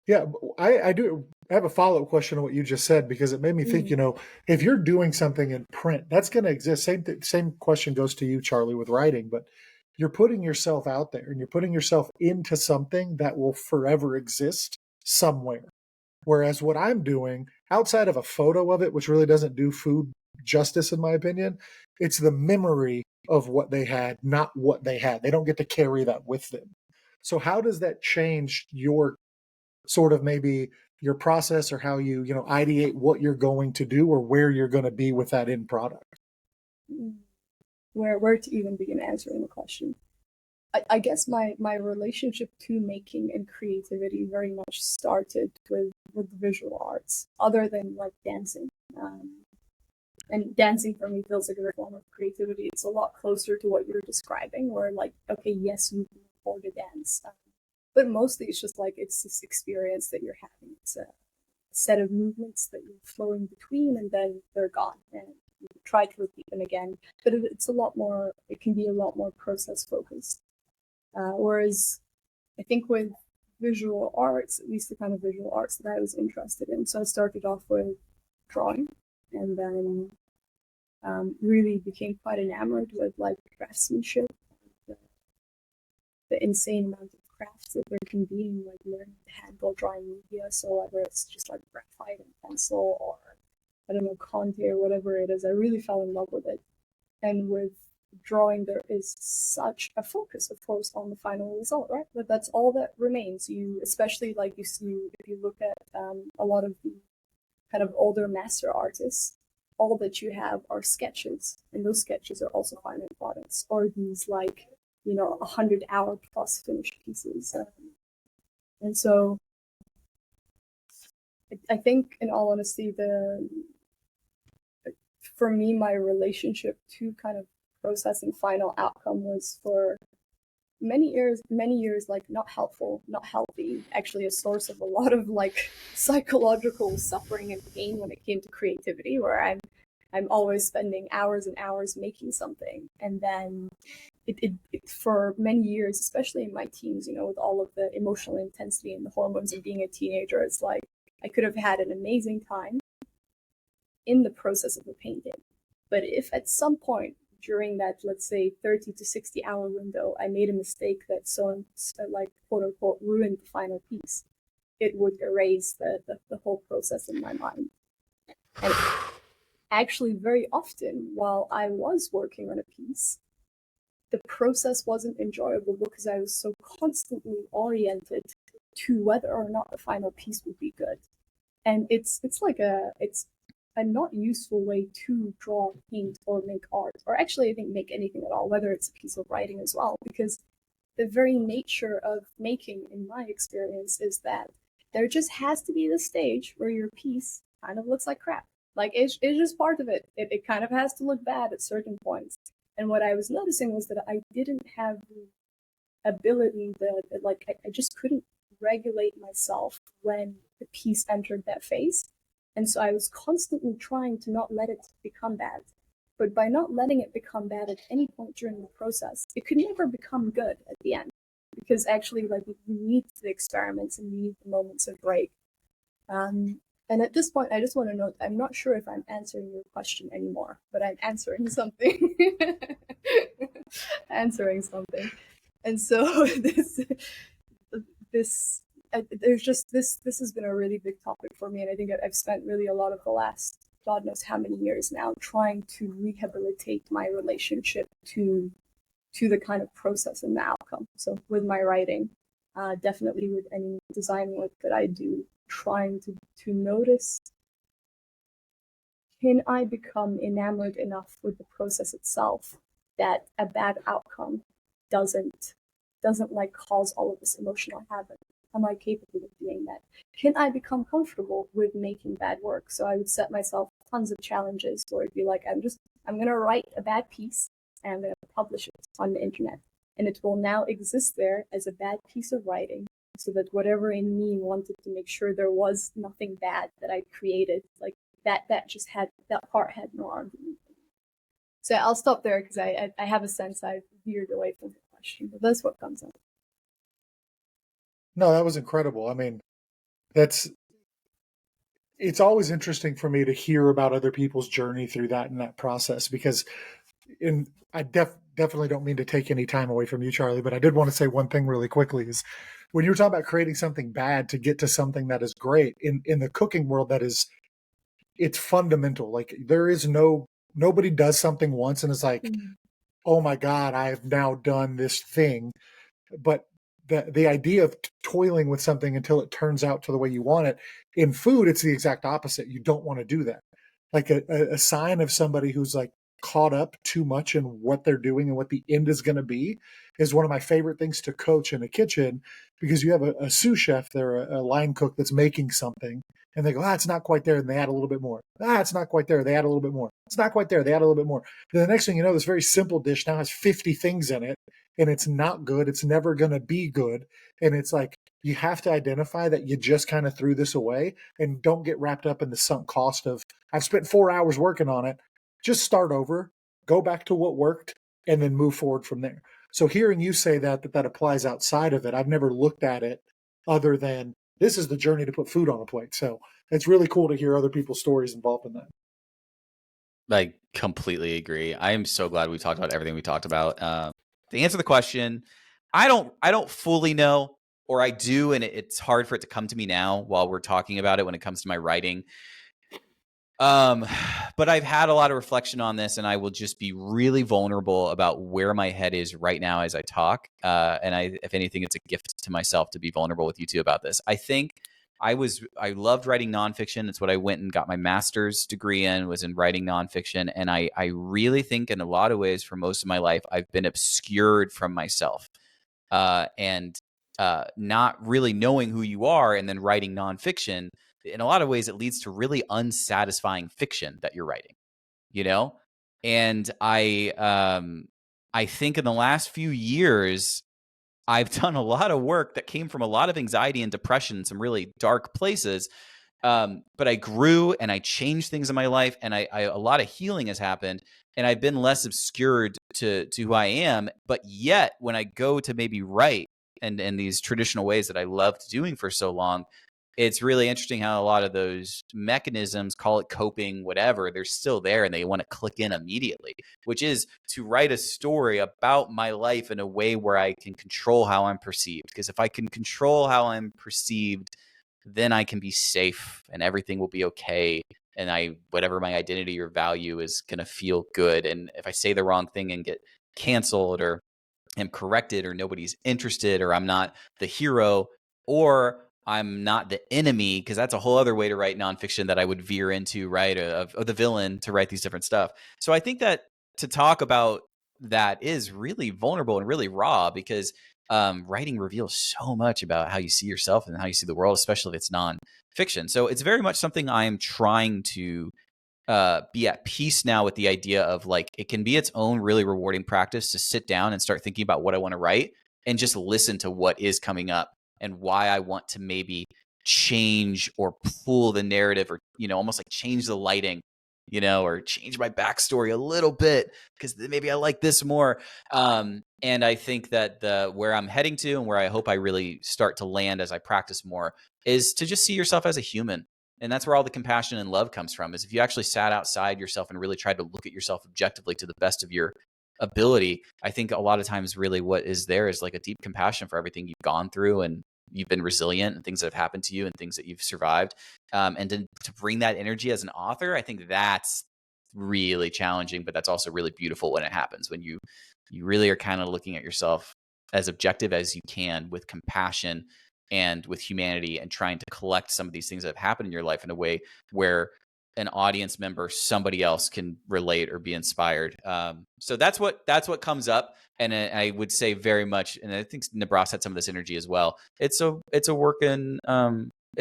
Yeah, I do have a follow-up question on what you just said, because it made me think, if you're doing something in print, that's going to exist. Same question goes to you, Charlie, with writing, but you're putting yourself out there and you're putting yourself into something that will forever exist somewhere. Whereas what I'm doing, outside of a photo of it, which really doesn't do food justice, in my opinion, it's the memory of what they had, not what they had. They don't get to carry that with them. So how does that change your sort of maybe your process, or how you ideate what you're going to do or where you're going to be with that end product? Where to even begin answering the question? I guess my relationship to making and creativity very much started with visual arts, other than like dancing. And dancing for me feels like a form of creativity. It's a lot closer to what you're describing, where like, okay, yes, you can afford to dance, but mostly it's just like it's this experience that you're having. It's a set of movements that you're flowing between, and then they're gone, and you try to repeat them again. But it's a lot more. It can be a lot more process focused. Whereas I think with visual arts, at least the kind of visual arts that I was interested in, so I started off with drawing, and then really became quite enamored with like craftsmanship, the, the insane amount of crafts that there can be in like learning handball drawing media. So whether it's just like graphite and pencil, or I don't know, Conte or whatever it is, I really fell in love with it. And with drawing, there is such a focus, of course, on the final result, right? But that's all that remains. You, especially like you see, if you look at a lot of the kind of older master artists, all that you have are sketches, and those sketches are also final products, or these like 100-hour plus finished pieces. And so I think, in all honesty, for me, my relationship to kind of process and final outcome was for many years like not helpful, not healthy, actually a source of a lot of like psychological suffering and pain when it came to creativity, where I'm always spending hours and hours making something, and then it for many years, especially in my teens, with all of the emotional intensity and the hormones of being a teenager, it's like I could have had an amazing time in the process of a painting. But if at some point during that, let's say, 30 to 60 hour window, I made a mistake that like, quote unquote, ruined the final piece, it would erase the whole process in my mind. And actually, very often, while I was working on a piece, the process wasn't enjoyable because I was so constantly oriented to whether or not the final piece would be good. And it's a not useful way to draw, paint, or make art, or actually I think make anything at all, whether it's a piece of writing as well, because the very nature of making, in my experience, is that there just has to be this stage where your piece kind of looks like crap. Like it's just part of it. It kind of has to look bad at certain points. And what I was noticing was that I didn't have the ability that like I just couldn't regulate myself when the piece entered that phase. And so I was constantly trying to not let it become bad. But by not letting it become bad at any point during the process, it could never become good at the end. Because actually, like, we need the experiments and we need the moments of break. And at this point, I just want to note, I'm not sure if I'm answering your question anymore, but I'm answering something. Answering something. And so there's just this has been a really big topic for me, and I think I've spent really a lot of the last God knows how many years now trying to rehabilitate my relationship to the kind of process and the outcome. So with my writing, definitely with any design work that I do, trying to notice, can I become enamored enough with the process itself that a bad outcome doesn't like cause all of this emotional havoc? Am I capable of doing that? Can I become comfortable with making bad work? So I would set myself tons of challenges where it'd be like, I'm gonna write a bad piece and I'm gonna publish it on the internet. And it will now exist there as a bad piece of writing, so that whatever in me wanted to make sure there was nothing bad that I created, like that part had no argument. So I'll stop there because I have a sense I've veered away from the question, but that's what comes up. No, that was incredible. I mean, it's always interesting for me to hear about other people's journey through that and that process, because I definitely don't mean to take any time away from you, Charlie, but I did want to say one thing really quickly is when you were talking about creating something bad to get to something that is great in the cooking world, it's fundamental. Like nobody does something once and it's like, oh my God, I have now done this thing. But the idea of toiling with something until it turns out to the way you want it, in food, it's the exact opposite. You don't want to do that. Like a sign of somebody who's like caught up too much in what they're doing and what the end is going to be is one of my favorite things to coach in a kitchen, because you have a sous chef there, a line cook that's making something, and they go, it's not quite there, and they add a little bit more. It's not quite there, they add a little bit more. It's not quite there, they add a little bit more. Then the next thing you know, this very simple dish now has 50 things in it, and it's not good. It's never going to be good. And it's like, you have to identify that you just kind of threw this away, and don't get wrapped up in the sunk cost of, I've spent 4 hours working on it. Just start over, go back to what worked, and then move forward from there. So hearing you say that applies outside of it, I've never looked at it other than this is the journey to put food on a plate. So it's really cool to hear other people's stories involved in that. I completely agree. I am so glad we talked about everything we talked about. To answer the question, I don't fully know, or I do, and it's hard for it to come to me now while we're talking about it when it comes to my writing. Um, but I've had a lot of reflection on this, and I will just be really vulnerable about where my head is right now as I talk. And if anything, it's a gift to myself to be vulnerable with you two about this. I think I loved writing nonfiction. It's what I went and got my master's degree in, was in writing nonfiction. And I really think in a lot of ways for most of my life, I've been obscured from myself. And not really knowing who you are and then writing nonfiction, in a lot of ways, it leads to really unsatisfying fiction that you're writing, you know? And I think in the last few years, I've done a lot of work that came from a lot of anxiety and depression, some really dark places. But I grew and I changed things in my life, and a lot of healing has happened, and I've been less obscured to who I am. But yet, when I go to maybe write and these traditional ways that I loved doing for so long, it's really interesting how a lot of those mechanisms, call it coping, whatever, they're still there and they want to click in immediately, which is to write a story about my life in a way where I can control how I'm perceived. Because if I can control how I'm perceived, then I can be safe and everything will be okay. And whatever my identity or value is going to feel good. And if I say the wrong thing and get canceled, or am corrected, or nobody's interested, or I'm not the hero, or I'm not the enemy, because that's a whole other way to write nonfiction that I would veer into, right? Of the villain, to write these different stuff. So I think that to talk about that is really vulnerable and really raw, because writing reveals so much about how you see yourself and how you see the world, especially if it's nonfiction. So it's very much something I am trying to be at peace now with the idea of, like, it can be its own really rewarding practice to sit down and start thinking about what I want to write and just listen to what is coming up and why I want to maybe change or pull the narrative, or, almost like change the lighting, or change my backstory a little bit because maybe I like this more. And I think that where I'm heading to, and where I hope I really start to land as I practice more, is to just see yourself as a human. And that's where all the compassion and love comes from, is if you actually sat outside yourself and really tried to look at yourself objectively to the best of your ability. I think a lot of times really what is there is like a deep compassion for everything you've gone through, and you've been resilient, and things that have happened to you and things that you've survived. And to bring that energy as an author, I think that's really challenging, but that's also really beautiful when it happens, when you really are kind of looking at yourself as objective as you can, with compassion and with humanity, and trying to collect some of these things that have happened in your life in a way where an audience member, somebody else, can relate or be inspired. So that's what comes up. And I would say very much, and I think Nibras had some of this energy as well. It's a work in,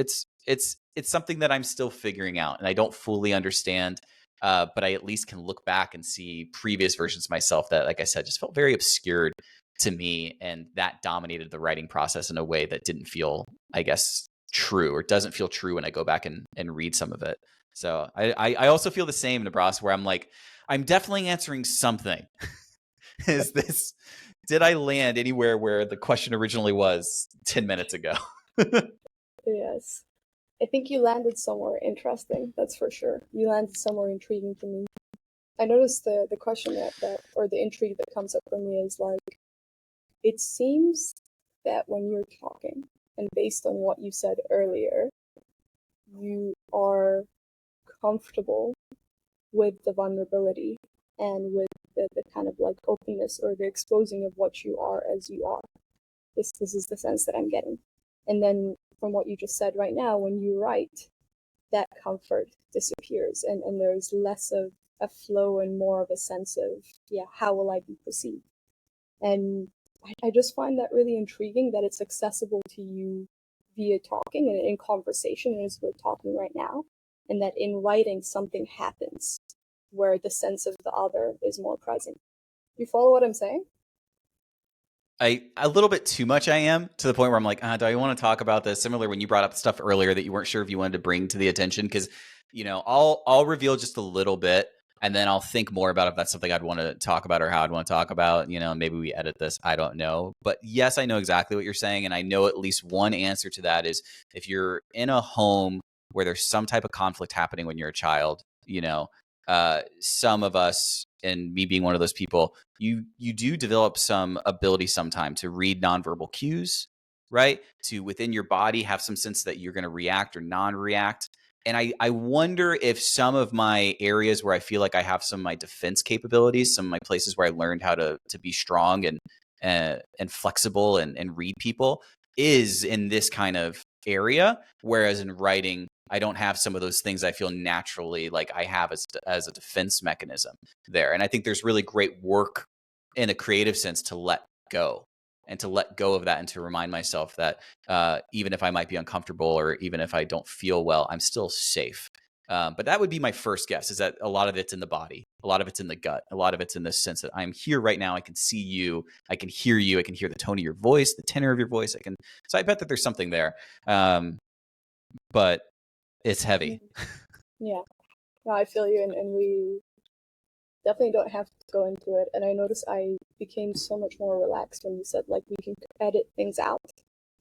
it's something that I'm still figuring out, and I don't fully understand. But I at least can look back and see previous versions of myself that, like I said, just felt very obscured to me, and that dominated the writing process in a way that didn't feel, I guess, true, or doesn't feel true when I go back and read some of it. So I also feel the same, Nibras, where I'm like, I'm definitely answering something. Did I land anywhere where the question originally was 10 minutes ago? Yes. I think you landed somewhere interesting, that's for sure. You landed somewhere intriguing to me. I noticed the question that or the intrigue that comes up for me is like, it seems that when you're talking, and based on what you said earlier, you are comfortable with the vulnerability and with the kind of like openness or the exposing of what you are as you are. This is the sense that I'm getting. And then from what you just said right now, when you write, that comfort disappears, and there's less of a flow and more of a sense of, how will I be perceived? And I just find that really intriguing, that it's accessible to you via talking and in conversation, as we're talking right now, and that in writing something happens where the sense of the other is more present. You follow what I'm saying? A little bit too much, I am, to the point where I'm like, do I want to talk about this? Similar when you brought up stuff earlier that you weren't sure if you wanted to bring to the attention, because I'll reveal just a little bit, and then I'll think more about if that's something I'd want to talk about or how I'd want to talk about. Maybe we edit this, I don't know. But yes, I know exactly what you're saying, and I know at least one answer to that is, if you're in a home where there's some type of conflict happening when you're a child, some of us, and me being one of those people, you do develop some ability sometime to read nonverbal cues, right? To, within your body, have some sense that you're going to react or non-react. And I wonder if some of my areas where I feel like I have some of my defense capabilities, some of my places where I learned how to be strong and flexible and read people is in this kind of area. Whereas in writing, I don't have some of those things I feel naturally like I have as a defense mechanism there. And I think there's really great work in a creative sense to let go and to let go of that and to remind myself that even if I might be uncomfortable or even if I don't feel well, I'm still safe. But that would be my first guess, is that a lot of it's in the body. A lot of it's in the gut. A lot of it's in the sense that I'm here right now. I can see you. I can hear you. I can hear the tone of your voice, the tenor of your voice. So I bet that there's something there. But it's heavy. Yeah. No, I feel you, and we definitely don't have to go into it. And I noticed I became so much more relaxed when you said, like, we can edit things out.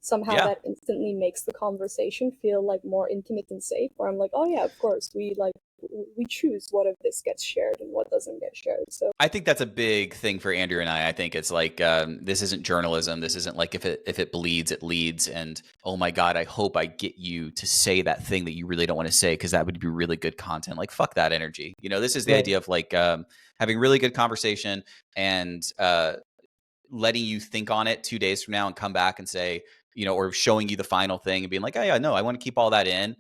Somehow Yeah. that instantly makes the conversation feel like more intimate and safe, where I'm like, oh yeah, of course, we choose what of this gets shared and what doesn't get shared. So I think that's a big thing for Andrew and I. I think it's like this isn't journalism. This isn't like if it bleeds, it leads. And oh my God, I hope I get you to say that thing that you really don't want to say because that would be really good content. Like fuck that energy. This is the Right. idea of like having really good conversation and letting you think on it 2 days from now and come back and say, or showing you the final thing and being like, oh yeah, no, I want to keep all that in.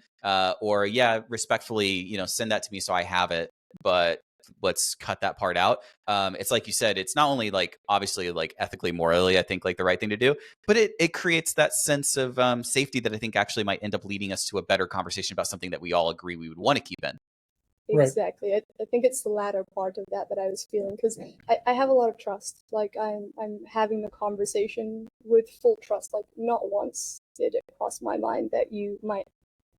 Or yeah, respectfully, send that to me so I have it. But let's cut that part out. It's like you said, it's not only like obviously like ethically, morally, I think like the right thing to do, but it creates that sense of safety that I think actually might end up leading us to a better conversation about something that we all agree we would want to keep in. exactly, I think it's the latter part of that I was feeling, because I have a lot of trust. Like I'm having the conversation with full trust. Like not once did it cross my mind that you might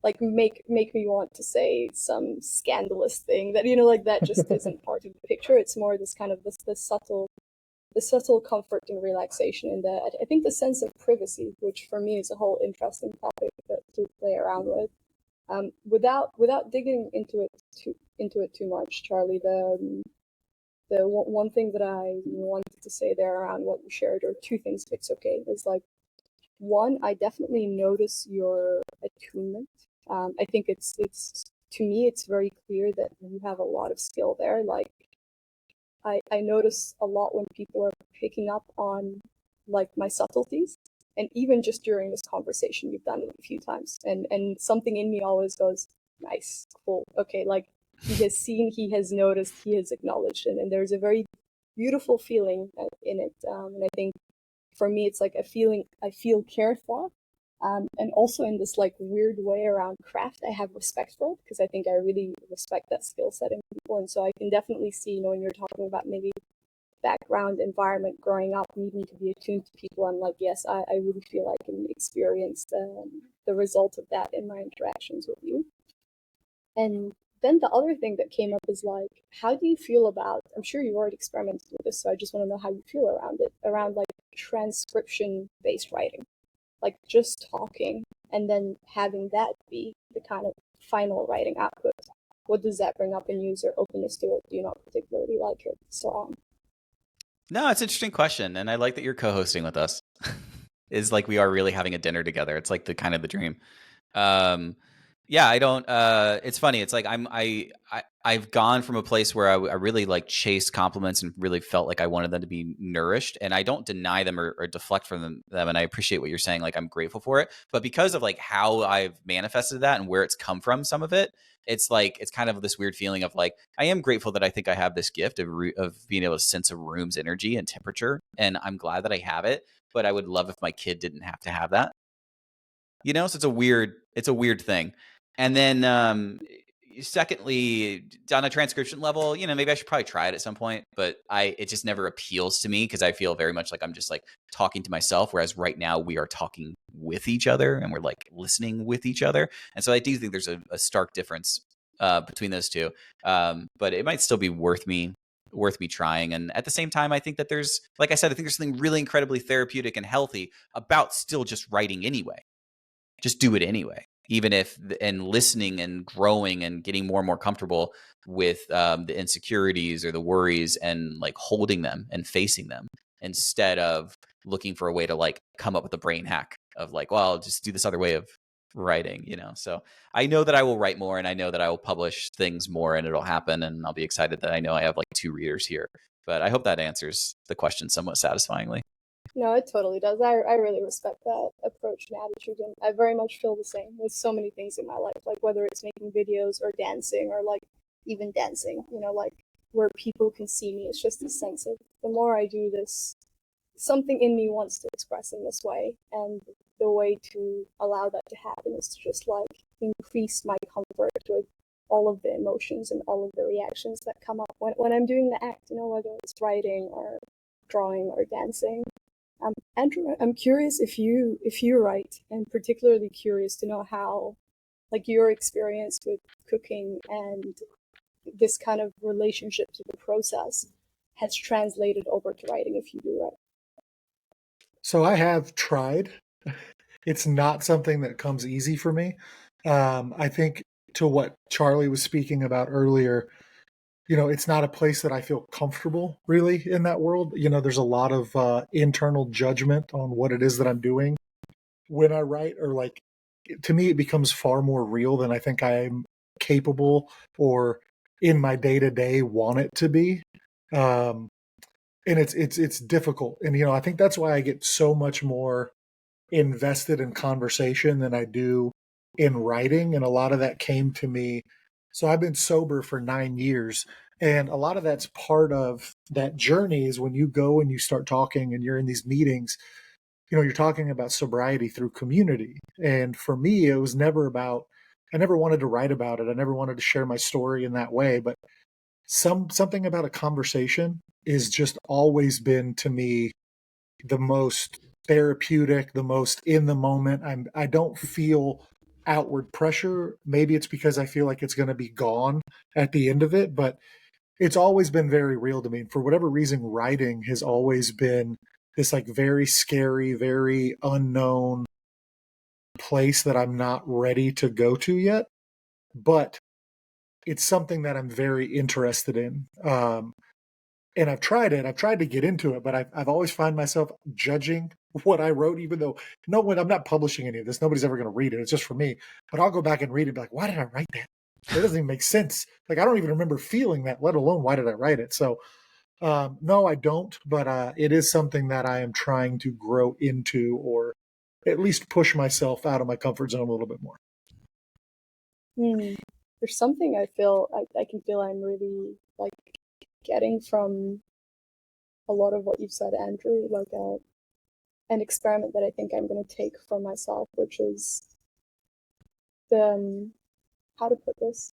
like make me want to say some scandalous thing that like that just isn't part of the picture. It's more this kind of this subtle comfort and relaxation in that. I think the sense of privacy, which for me is a whole interesting topic to play around with. Without digging into it too much, Charlie, the one thing that I wanted to say there around what you shared, or two things, if it's okay, is like, one, I definitely notice your attunement. I think it's to me it's very clear that you have a lot of skill there. Like I notice a lot when people are picking up on like my subtleties, and even just during this conversation you've done it a few times, and something in me always goes, nice, cool, okay, like he has seen, he has noticed, he has acknowledged, and there's a very beautiful feeling in it. And I think for me it's like a feeling I feel cared for. And also in this like weird way around craft, I have respect for it, because I think I really respect that skill set in people. And so I can definitely see, when you're talking about maybe background, environment, growing up, needing to be attuned to people, I'm like, yes, I really feel I can experience the result of that in my interactions with you. And then the other thing that came up is like, how do you feel about, I'm sure you've already experimented with this, so I just want to know how you feel around it, around like transcription based writing, like just talking and then having that be the kind of final writing output. What does that bring up in you? Is there openness to it? Do you not particularly like it? So on. No, it's an interesting question. And I like that you're co-hosting with us. It's like we are really having a dinner together. It's like the kind of the dream. Yeah, I don't it's funny. It's like I've gone from a place where I really like chased compliments and really felt like I wanted them to be nourished, and I don't deny them or deflect from them, and I appreciate what you're saying, like I'm grateful for it, but because of like how I've manifested that and where it's come from, some of it, it's like it's kind of this weird feeling of like I am grateful that I think I have this gift of being able to sense a room's energy and temperature, and I'm glad that I have it, but I would love if my kid didn't have to have that. So it's a weird thing. And then secondly, on a transcription level, maybe I should probably try it at some point, but it just never appeals to me because I feel very much like I'm just like talking to myself, whereas right now we are talking with each other and we're like listening with each other. And so I do think there's a stark difference between those two. But it might still be worth me trying. And at the same time, I think that there's, like I said, I think there's something really incredibly therapeutic and healthy about still just writing anyway. Just do it anyway, even if, and listening and growing and getting more and more comfortable with the insecurities or the worries and like holding them and facing them instead of looking for a way to like come up with a brain hack of like, well, I'll just do this other way of writing, so I know that I will write more, and I know that I will publish things more, and it'll happen, and I'll be excited that I know I have like 2 readers here. But I hope that answers the question somewhat satisfyingly. No, it totally does. I really respect that approach and attitude, and I very much feel the same with so many things in my life, like whether it's making videos or dancing or like even dancing, like where people can see me. It's just a sense of the more I do this, something in me wants to express in this way, and the way to allow that to happen is to just like increase my comfort with all of the emotions and all of the reactions that come up when I'm doing the act, whether it's writing or drawing or dancing. Andrew, I'm curious if you write, and particularly curious to know how, like, your experience with cooking and this kind of relationship to the process has translated over to writing, if you do write. So I have tried. It's not something that comes easy for me. I think to what Charlie was speaking about earlier, it's not a place that I feel comfortable really in that world. There's a lot of internal judgment on what it is that I'm doing when I write, or like, to me, it becomes far more real than I think I'm capable or in my day to day want it to be. Um, and it's difficult. And, I think that's why I get so much more invested in conversation than I do in writing. And a lot of that came to me. So I've been sober for 9 years. And a lot of that's part of that journey is when you go and you start talking and you're in these meetings, you're talking about sobriety through community. And for me, it was never about, I never wanted to write about it. I never wanted to share my story in that way. But something about a conversation is just always been to me the most therapeutic, the most in the moment. I don't feel outward pressure. Maybe it's because I feel like it's going to be gone at the end of it, but it's always been very real to me. For whatever reason, writing has always been this like very scary, very unknown place that I'm not ready to go to yet. But it's something that I'm very interested in. And I've tried it. I've tried to get into it, but I've always find myself judging what I wrote, even though no one, I'm not publishing any of this. Nobody's ever going to read it. It's just for me. But I'll go back and read it and be like, why did I write that? That doesn't even make sense. Like, I don't even remember feeling that, let alone why did I write it? So, no, I don't. But it is something that I am trying to grow into, or at least push myself out of my comfort zone a little bit more. There's something I can feel I'm really like getting from a lot of what you've said, Andrew, like an experiment that I think I'm going to take for myself, which is the, how to put this,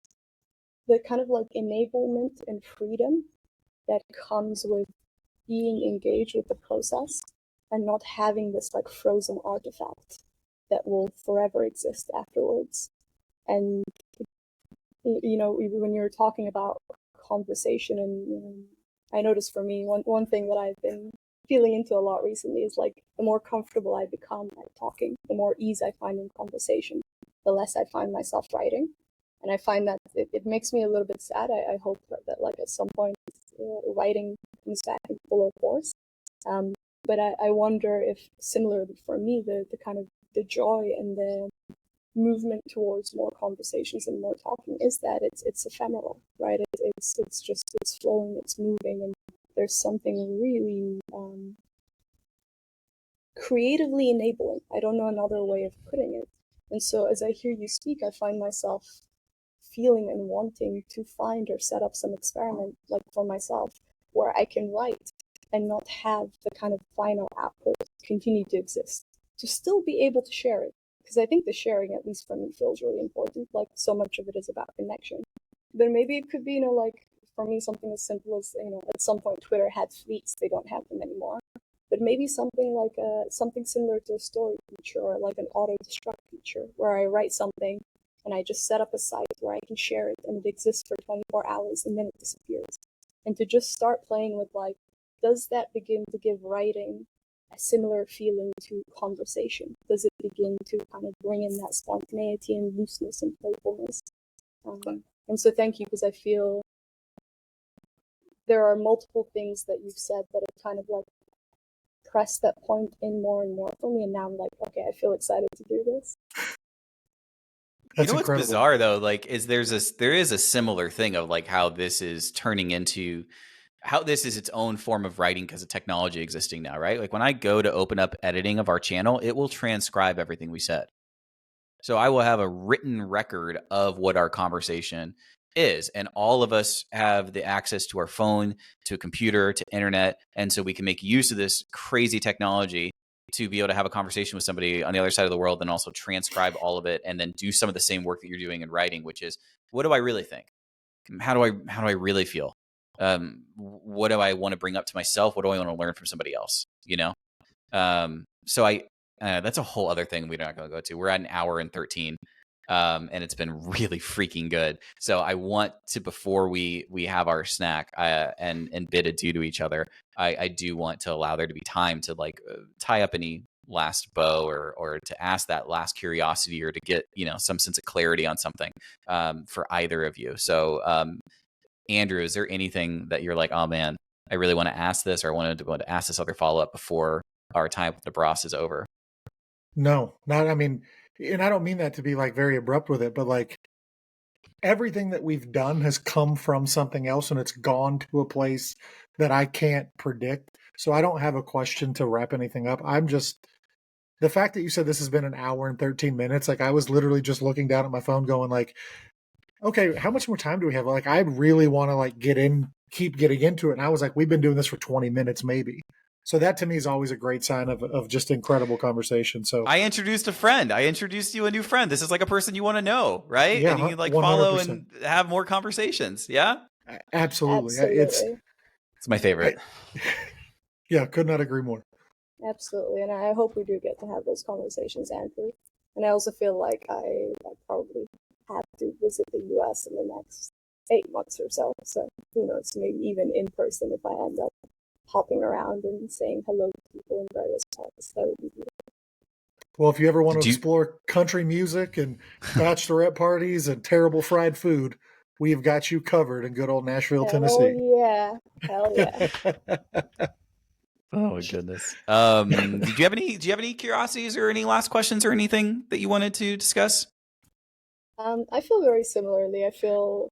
the kind of like enablement and freedom that comes with being engaged with the process and not having this like frozen artifact that will forever exist afterwards. And when you're talking about conversation, and I noticed for me one thing that I've been feeling into a lot recently is like the more comfortable I become at talking, the more ease I find in conversation, the less I find myself writing. And I find that it makes me a little bit sad. I hope that like at some point writing comes back in fuller force. But I wonder if similarly for me, the kind of the joy and the movement towards more conversations and more talking is that it's ephemeral, right? It's flowing, it's moving, and there's something really creatively enabling. I don't know another way of putting it. And so as I hear you speak, I find myself feeling and wanting to find or set up some experiment, like for myself, where I can write and not have the kind of final output continue to exist, to still be able to share it. Because I think the sharing, at least for me, feels really important. Like, so much of it is about connection. But maybe it could be, like, for me, something as simple as, at some point Twitter had fleets, they don't have them anymore. But maybe something like something similar to a story feature, or like an auto-destruct feature, where I write something and I just set up a site where I can share it and it exists for 24 hours and then it disappears. And to just start playing with, like, does that begin to give writing a similar feeling to conversation? Does it begin to kind of bring in that spontaneity and looseness and playfulness? And so thank you, because I feel there are multiple things that you've said that have kind of like pressed that point in more and more for me, and now I'm like, okay, I feel excited to do this. You That's know what's incredible. bizarre though, like, is there is a similar thing of like how this is turning into how this is its own form of writing because of technology existing now, right? Like when I go to open up editing of our channel, it will transcribe everything we said. So I will have a written record of what our conversation is. And all of us have the access to our phone, to a computer, to internet. And so we can make use of this crazy technology to be able to have a conversation with somebody on the other side of the world and also transcribe all of it and then do some of the same work that you're doing in writing, which is what do I really think? How do I really feel? What do I want to bring up to myself? What do I want to learn from somebody else? You know? So that's a whole other thing we're not going to go to. We're at an hour and 13, and it's been really freaking good. So I want to, before we have our snack and bid adieu to each other, I do want to allow there to be time to like tie up any last bow or to ask that last curiosity or to get, you know, some sense of clarity on something for either of you. So Andrew, is there anything that you're like, oh man, I really want to ask this, or I wanted to ask this other follow up before our time with Nibras is over? No, not, I mean, and I don't mean that to be like very abrupt with it, but like everything that we've done has come from something else and it's gone to a place that I can't predict. So I don't have a question to wrap anything up. I'm just, the fact that you said this has been an hour and 13 minutes, like I was literally just looking down at my phone going like, okay, how much more time do we have? Like, I really want to like keep getting into it. And I was like, we've been doing this for 20 minutes, maybe. So that to me is always a great sign of just incredible conversation. So I introduced a friend. I introduced you a new friend. This is like a person you want to know, right? Yeah, and you can like 100%. Follow and have more conversations. Yeah, absolutely. Absolutely. It's my favorite. Yeah, could not agree more. Absolutely, and I hope we do get to have those conversations, Andrew. And I also feel like I probably have to visit the U.S. in the next 8 months or so. So who knows, maybe even in person if I end up hopping around and saying hello to people in various parts. That would be beautiful. Well, if you ever want to explore country music and bachelorette parties and terrible fried food, we've got you covered in good old Nashville, Tennessee. Hell yeah. Oh my goodness. Do you have any curiosities or any last questions or anything that you wanted to discuss? I feel very similarly. I feel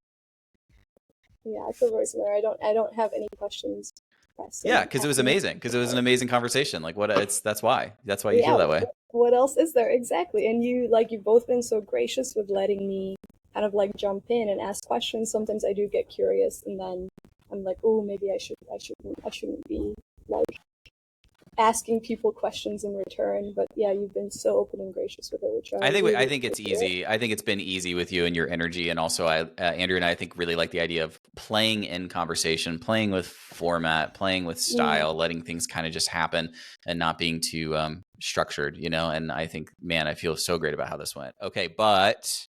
very similar. I don't have any questions. Yeah, because it was amazing. Because it was an amazing conversation. Like that's why you feel that way. What else is there exactly? And you've both been so gracious with letting me kind of like jump in and ask questions. Sometimes I do get curious, and then I'm like, oh, maybe I shouldn't be like asking people questions in return. But yeah, you've been so open and gracious with it, which I think it's easy. I think it's been easy with you and your energy, and also Andrew and I think really like the idea of playing in conversation, playing with format, playing with style, letting things kind of just happen and not being too structured, you know. And I think, man, I feel so great about how this went. Okay, but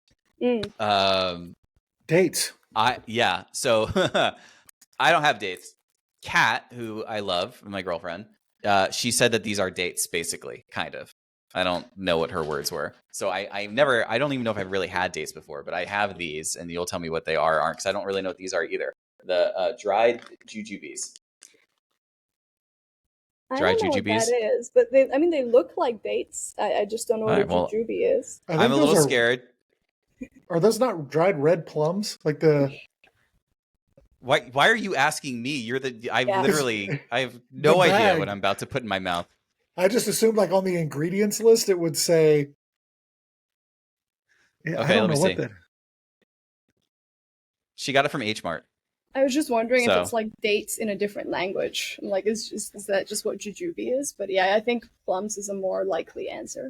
dates. So I don't have dates. Kat, who I love, my girlfriend, she said that these are dates, basically, kind of. I don't know what her words were. So I don't even know if I've really had dates before, but I have these, and you'll tell me what they aren't, because I don't really know what these are either. The dried jujubes. I don't know what that is, but they look like dates. I just don't know what a jujube is. I'm a little scared. Are those not dried red plums? Like the... Why are you asking me? I have no idea what I'm about to put in my mouth. I just assumed like on the ingredients list it would say... Yeah, okay, let me see. She got it from H Mart. I was just wondering if it's like dates in a different language. I'm like, is that just what jujube is? But yeah, I think plums is a more likely answer.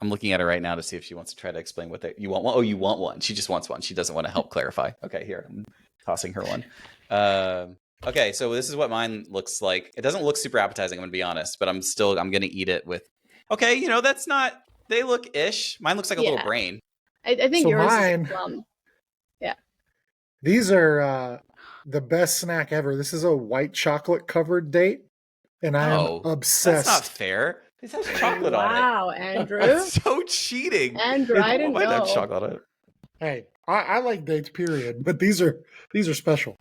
I'm looking at her right now to see if she wants to try to explain what you want one. Oh, you want one. She just wants one. She doesn't want to help clarify. Okay, here. I'm tossing her one. Okay, so this is what mine looks like. It doesn't look super appetizing, I'm going to be honest, but I'm going to eat it with... Okay, you know, that's not... They look ish. Mine looks like a little brain. I think yours is a plum. Yeah. These are the best snack ever. This is a white chocolate covered date, and I am obsessed. That's not fair. This has chocolate on it. Wow, Andrew. That's so cheating. Andrew, I didn't know. Have chocolate on it. Hey, I like dates, period, but these are special.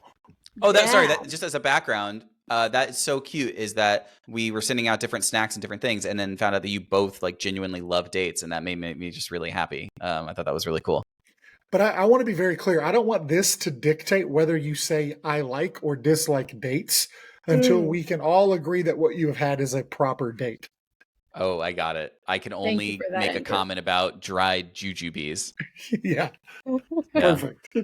Oh, sorry. That just as a background, that is so cute, is that we were sending out different snacks and different things, and then found out that you both like genuinely love dates, and that made me just really happy. I thought that was really cool. But I want to be very clear. I don't want this to dictate whether you say I like or dislike dates until we can all agree that what you have had is a proper date. Oh, I got it. I can Thank you only for that, make a Andrew. comment about dried jujubes. Yeah. Yeah. Perfect.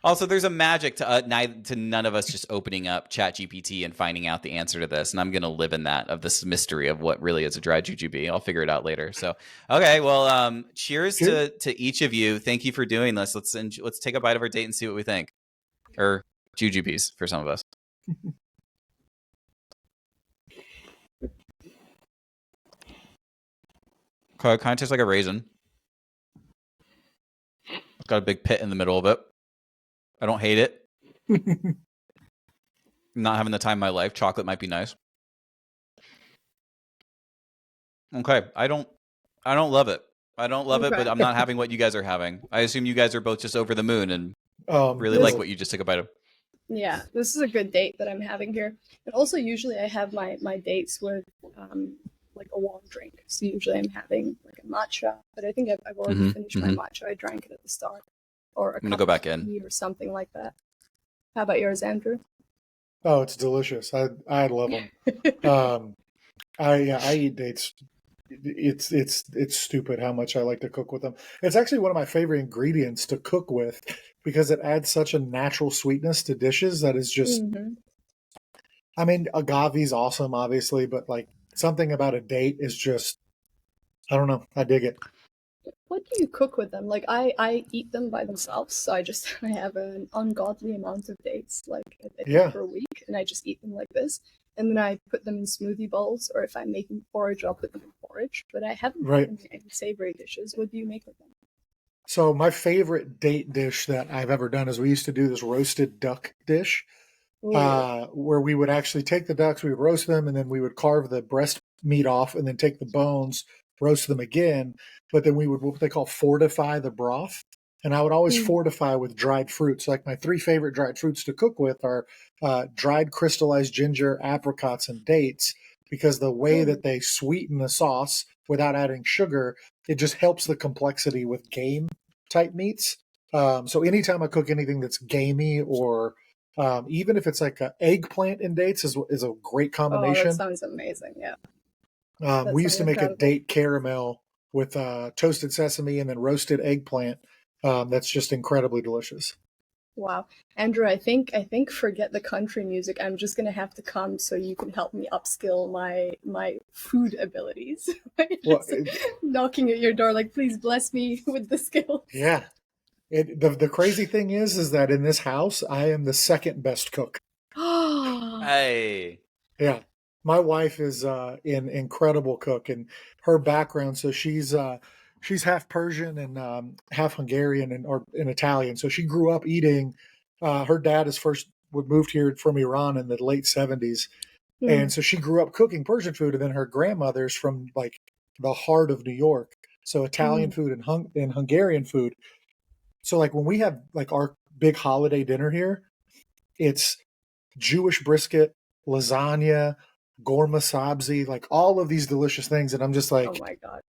Also, there's a magic to none of us just opening up ChatGPT and finding out the answer to this, and I'm gonna live in that, of this mystery of what really is a dried jujube. I'll figure it out later. So, okay, well, cheers to each of you. Thank you for doing this. Let's take a bite of our date and see what we think, or jujubes for some of us. Okay, it kind of tastes like a raisin. It's got a big pit in the middle of it. I don't hate it. Not having the time of my life. Chocolate might be nice. Okay, I don't love it. I don't love it, but I'm not having what you guys are having. I assume you guys are both just over the moon and really like what you just took a bite of. Yeah, this is a good date that I'm having here. And also, usually I have my dates with like a warm drink. So usually I'm having like a matcha, but I think I've already finished my matcha. I drank it at the start, or a I'm gonna go back in or something like that. How about yours, Andrew? Oh, it's delicious. I love them. I eat dates. It's stupid how much I like to cook with them. It's actually one of my favorite ingredients to cook with because it adds such a natural sweetness to dishes that is just. I mean, agave's awesome, obviously, but like something about a date is just. I don't know. I dig it. What do you cook with them? Like I eat them by themselves, so I have an ungodly amount of dates, like I think per week, and I just eat them like this. And then I put them in smoothie bowls, or if I'm making porridge, I'll put them in porridge. But I haven't put them in any savory dishes. What do you make with them? So my favorite date dish that I've ever done is we used to do this roasted duck dish, where we would actually take the ducks, we would roast them, and then we would carve the breast meat off, and then take the bones, roast them again. But then we would what they call fortify the broth. And I would always fortify with dried fruits. Like my three favorite dried fruits to cook with are dried crystallized ginger, apricots, and dates, because the way that they sweeten the sauce without adding sugar, it just helps the complexity with game type meats. So anytime I cook anything that's gamey, or even if it's like an eggplant and dates is a great combination. Oh, that sounds amazing. Yeah. We used to make a date caramel with toasted sesame and then roasted eggplant. That's just incredibly delicious. Wow. Andrew, I think forget the country music. I'm just gonna have to come so you can help me upskill my food abilities. Knocking at your door like, please bless me with the skills. Yeah. The crazy thing is that in this house, I am the second best cook. Hey. Yeah. My wife is an incredible cook, and her background, so she's half Persian and half Hungarian and Italian. So she grew up eating. Her dad moved here from Iran in the late 70s, and so she grew up cooking Persian food. And then her grandmother's from like the heart of New York, so Italian food and Hungarian food. So like when we have like our big holiday dinner here, it's Jewish brisket, lasagna, gorma sabzi, like all of these delicious things. And I'm just like, oh my God.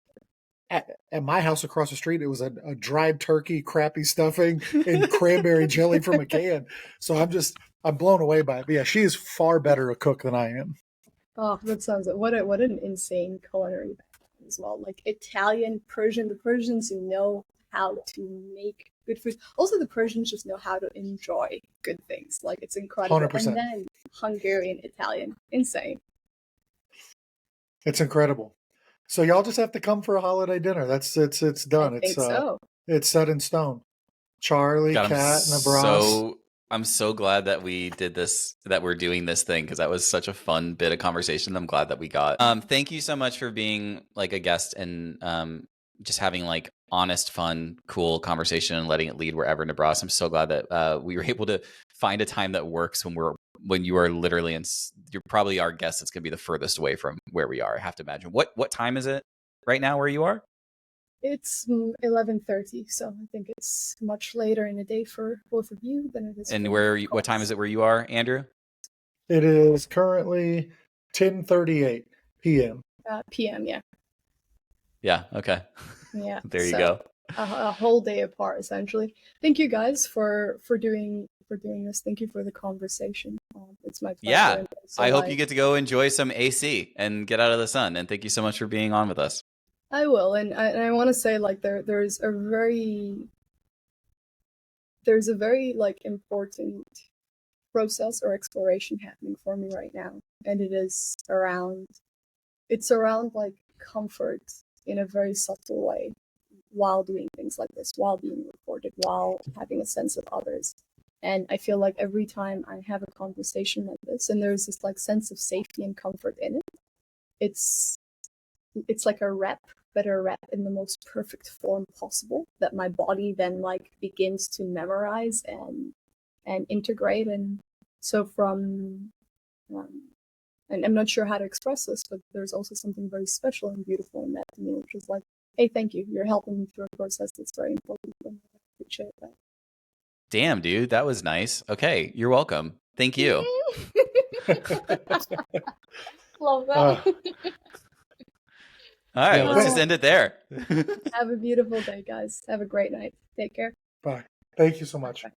At my house across the street, it was a dried turkey, crappy stuffing, and cranberry jelly from a can. So I'm blown away by it. But yeah, she is far better a cook than I am. Oh, that sounds like what an insane culinary background as well. Like Italian, Persian, the Persians know how to make good food. Also, the Persians just know how to enjoy good things. Like it's incredible. 100%. And then Hungarian, Italian, insane. It's incredible. So y'all just have to come for a holiday dinner. It's done. I think so. It's set in stone. Charlie, God, Kat, Nibras. I'm so glad that we did this, that we're doing this thing, because that was such a fun bit of conversation. I'm glad that we got. Thank you so much for being like a guest and just having like honest, fun, cool conversation and letting it lead wherever Nibras. I'm so glad that we were able to find a time that works when you are literally you're probably our guest that's going to be the furthest away from where we are. I have to imagine. What time is it right now where you are? It's 11:30, so I think it's much later in the day for both of you than it is. And what time is it where you are, Andrew? It is currently 10:38 p.m. PM, yeah. Yeah. Okay. Yeah. There you So go. a whole day apart, essentially. Thank you guys for doing this. Thank you for the conversation. It's my pleasure. Yeah. And so, I hope you get to go enjoy some AC and get out of the sun. And thank you so much for being on with us. I will, and I want to say like there's a very like important process or exploration happening for me right now, and it's around like comfort in a very subtle way while doing things like this, while being recorded, while having a sense of others. And I feel like every time I have a conversation like this and there's this like sense of safety and comfort in it, it's like a rep, but a rep in the most perfect form possible that my body then like begins to memorize and integrate. And so from and I'm not sure how to express this, but there's also something very special and beautiful in that to me, which is like, hey, thank you. You're helping me through a process that's very important. And I appreciate that. Damn, dude, that was nice. Okay, you're welcome. Thank you. Love that. All right, Yeah, let's just end it there. Have a beautiful day, guys. Have a great night. Take care. Bye. Thank you so much. Bye.